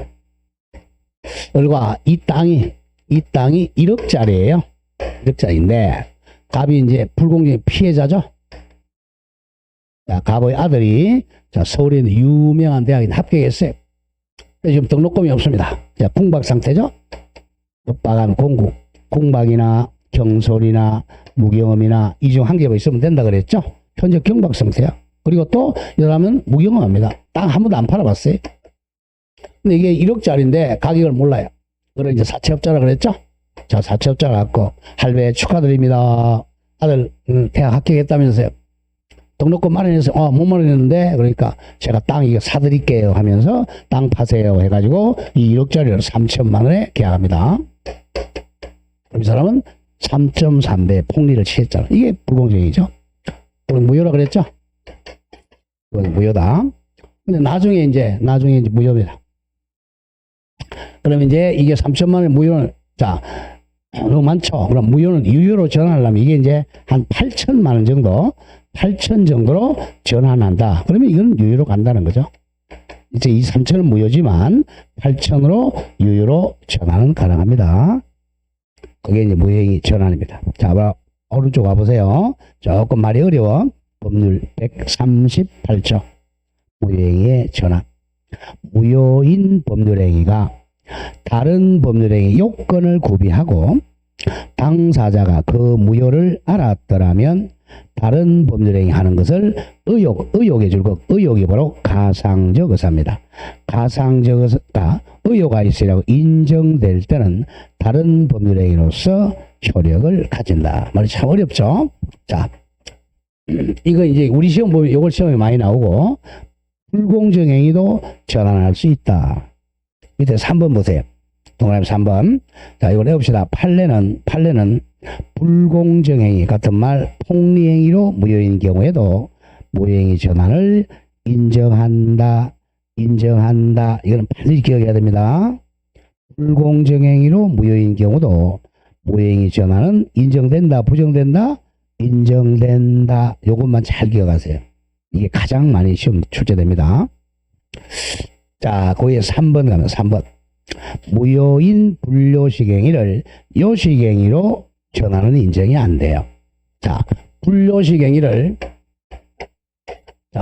A: 을과 이 땅이 1억짜리예요. 1억짜리인데 갑이 이제 불공정의 피해자죠. 자, 갑의 아들이 자, 서울에 있는 유명한 대학에 합격했어요. 지금 등록금이 없습니다. 자, 궁박 상태죠. 법박한 공국, 궁박이나 경솔이나 무경험이나 이 중 한 개가 있으면 된다 그랬죠. 현재 경박 상태야. 그리고 또 이러면 무경험합니다. 땅 한 번도 안 팔아봤어요. 근데 이게 1억짜리인데 가격을 몰라요. 그걸 이제 사채업자라 그랬죠. 자, 사채업자가 갖고 할배 축하드립니다. 아들 대학 합격했다면서요. 등록금 마련해서 못 마련했는데 그러니까 제가 땅 이거 사드릴게요 하면서 땅 파세요 해가지고 이 1억짜리를 3천만 원에 계약합니다. 그럼 이 사람은 3.3배 폭리를 취했잖아. 이게 불공정이죠. 그럼 무효라 그랬죠. 이건 무효다. 근데 나중에 이제 무효입니다. 그럼 이제 이게 3천만 원의 무효는 자 너무 많죠. 그럼 무효는 유효로 전환하려면 이게 이제 한 8천만 원 정도 8천 정도로 전환한다. 그러면 이건 유효로 간다는 거죠. 이제 이 3천은 무효지만 8천으로 유효로 전환은 가능합니다. 그게 이제 무효행위 전환입니다. 자, 오른쪽 와보세요. 조금 말이 어려워. 법률 138조 무효행위의 전환. 무효인 법률행위가 다른 법률행위 요건을 구비하고 당사자가 그 무효를 알았더라면 다른 법률행위 하는 것을 의혹의 줄곧 의혹이 바로 가상적 의사입니다. 가상적 의사가 의혹가 있으라고 인정될 때는 다른 법률행위로서 효력을 가진다. 말이 참 어렵죠? 자, 이거 이제 우리 시험 보면 이걸 시험에 많이 나오고 불공정행위도 전환할 수 있다. 밑에 3번 보세요. 동그라미 3번. 자, 이걸 해봅시다. 판례는 불공정행위 같은 말 폭리행위로 무효인 경우에도 무효행위 전환을 인정한다. 이거는 반드시 기억해야 됩니다. 불공정행위로 무효인 경우도 무효행위 전환은 인정된다. 부정된다. 인정된다. 요것만 잘 기억하세요. 이게 가장 많이 시험 출제됩니다. 자, 거기에 3번 가면 3번. 무효인 불요식행위를 요식행위로 전환은 인정이 안 돼요. 자, 불요식행위를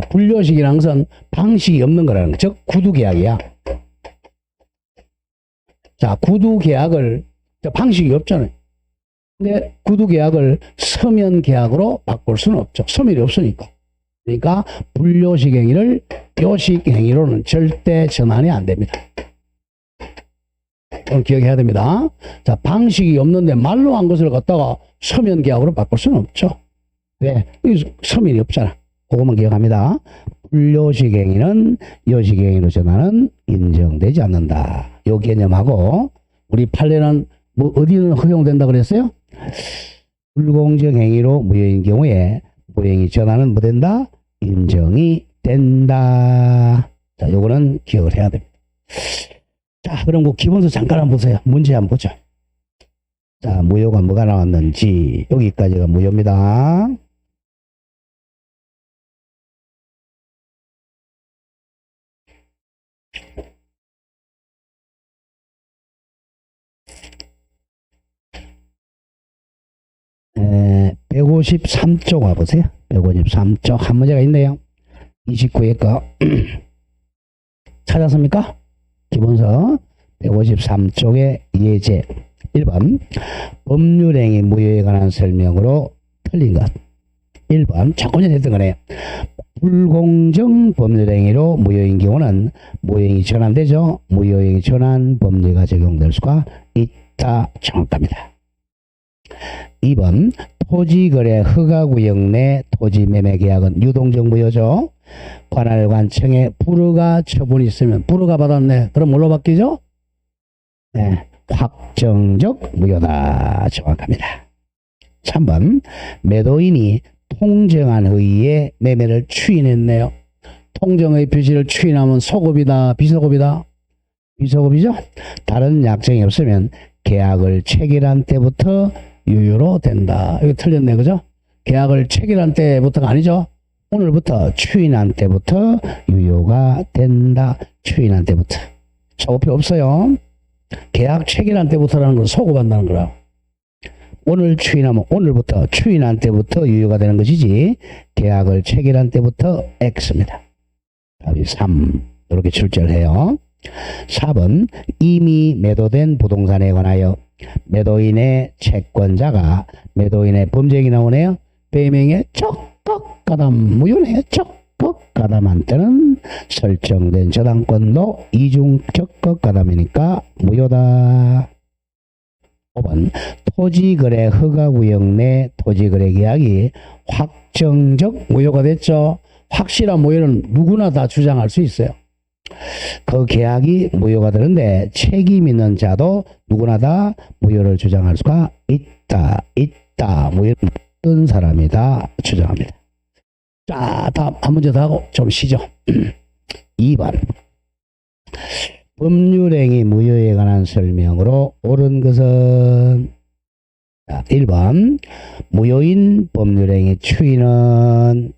A: 불요식이라는 것은 방식이 없는 거라는 거. 즉 구두계약이야. 자, 구두계약을 방식이 없잖아요. 근데 구두계약을 서면계약으로 바꿀 수는 없죠. 서면이 없으니까. 그러니까 불요식행위를 요식행위로는 절대 전환이 안 됩니다. 기억해야 됩니다. 자, 방식이 없는데 말로 한 것을 갖다가 서면 계약으로 바꿀 수는 없죠. 왜? 서면이 없잖아. 그것만 기억합니다. 불요식행위는 요식행위로 전환은 인정되지 않는다. 요 개념하고 우리 판례는 뭐 어디는 허용된다 그랬어요? 불공정행위로 무효인 경우에 무효행위 전환은 뭐 된다? 인정이 된다. 자, 요거는 기억을 해야 됩니다. 자, 그럼 그 기본서 잠깐 한번 보세요. 문제 한번 보죠. 자, 무효가 뭐가 나왔는지 여기까지가 무효입니다. 에, 153쪽 와보세요. 153쪽 한 문제가 있네요. 29회 거 찾았습니까? 기본서 153쪽의 예제 1번 법률행위 무효에 관한 설명으로 틀린 것. 1번 조금 전에 했던 거네요. 불공정 법률행위로 무효인 경우는 무효행위 전환되죠. 무효행위 전환 법리가 적용될 수가 있다. 정확합니다. 2번 토지거래 허가구역 내 토지매매계약은 유동적 무효죠. 관할관청에 불허가 처분이 있으면 불허가 받았네. 그럼 뭘로 바뀌죠? 네, 확정적 무효다. 정확합니다. 3번 매도인이 통정한 의의에 매매를 추인했네요. 통정의 표시를 추인하면 소급이다. 비소급이다. 비소급이죠. 다른 약정이 없으면 계약을 체결한 때부터 유효로 된다. 이거 틀렸네. 그죠? 계약을 체결한 때부터가 아니죠. 오늘부터 추인한 때부터 유효가 된다. 추인한 때부터. 소급표 없어요. 계약 체결한 때부터라는 건 소급한다는 거라. 오늘 추인하면 오늘부터 추인한 때부터 유효가 되는 것이지 계약을 체결한 때부터 X입니다. 답이 3. 이렇게 출제를 해요. 4번 이미 매도된 부동산에 관하여 매도인의 채권자가 매도인의 범죄행위 나오네요. 배명에 적극 가담 무효네요. 적극 가담한 때는 설정된 저당권도 이중 적극 가담이니까 무효다. 5번 토지거래 허가구역 내 토지거래 계약이 확정적 무효가 됐죠. 확실한 무효는 누구나 다 주장할 수 있어요. 그 계약이 무효가 되는데 책임 있는 자도 누구나 다 무효를 주장할 수가 있다. 무효는 어떤 사람이 다 주장합니다. 자, 다음 한 문제 더 하고 좀 쉬죠. 2번 법률행위 무효에 관한 설명으로 옳은 것은 자, 1번 무효인 법률행위 추인은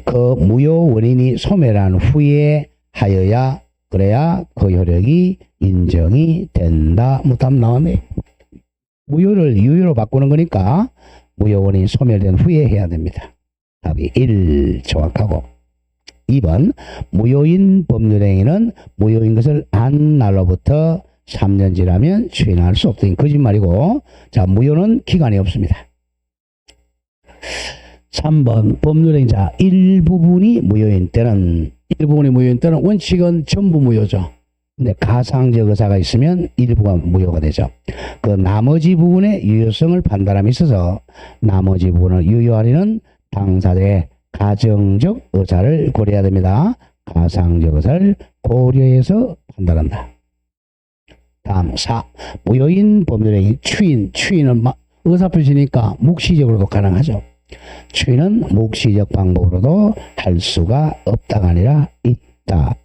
A: 그 무효 원인이 소멸한 후에 하여야 그래야 그 효력이 인정이 된다. 뭐 답 나왔네. 무효를 유효로 바꾸는 거니까 무효 원인이 소멸된 후에 해야 됩니다. 답이 1 정확하고 2번 무효인 법률행위는 무효인 것을 한 날로부터 3년 지나면 추인할 수 없다. 거짓말이고, 자, 무효는 기간이 없습니다. 3번 법률행위자 일부분이 무효인 때는 원칙은 전부 무효죠. 근데 가상적 의사가 있으면 일부가 무효가 되죠. 그 나머지 부분의 유효성을 판단함에 있어서 나머지 부분을 유효하려는 당사자의 가정적 의사를 고려해야 됩니다. 가상적 의사를 고려해서 판단한다. 다음 4. 무효인 법률행위 추인은 의사표시니까 묵시적으로도 가능하죠. 추인은 묵시적 방법으로도 할 수가 없다가 아니라 있다.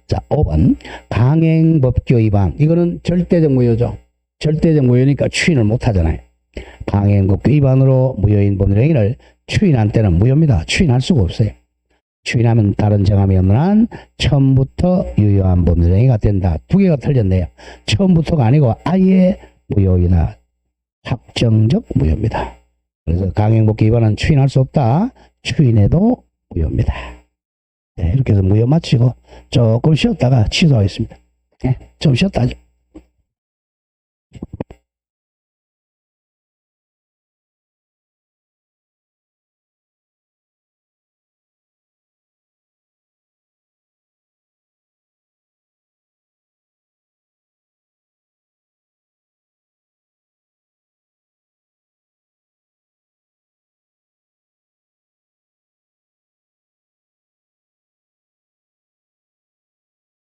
A: 자, 5번 강행법규 위반. 이거는 절대적 무효죠. 절대적 무효니까 추인을 못하잖아요. 강행법규 위반으로 무효인 법률행위를 추인한 때는 무효입니다. 추인할 수가 없어요. 추인하면 다른 정함이 없는 한 처음부터 유효한 법률행위가 된다. 두 개가 틀렸네요. 처음부터가 아니고 아예 무효이나 확정적 무효입니다. 그래서 강행법규 위반은 추인할 수 없다. 추인해도 무효입니다. 네, 이렇게 해서 무효 마치고 조금 쉬었다가 취소하겠습니다. 네, 좀 쉬었다 하죠.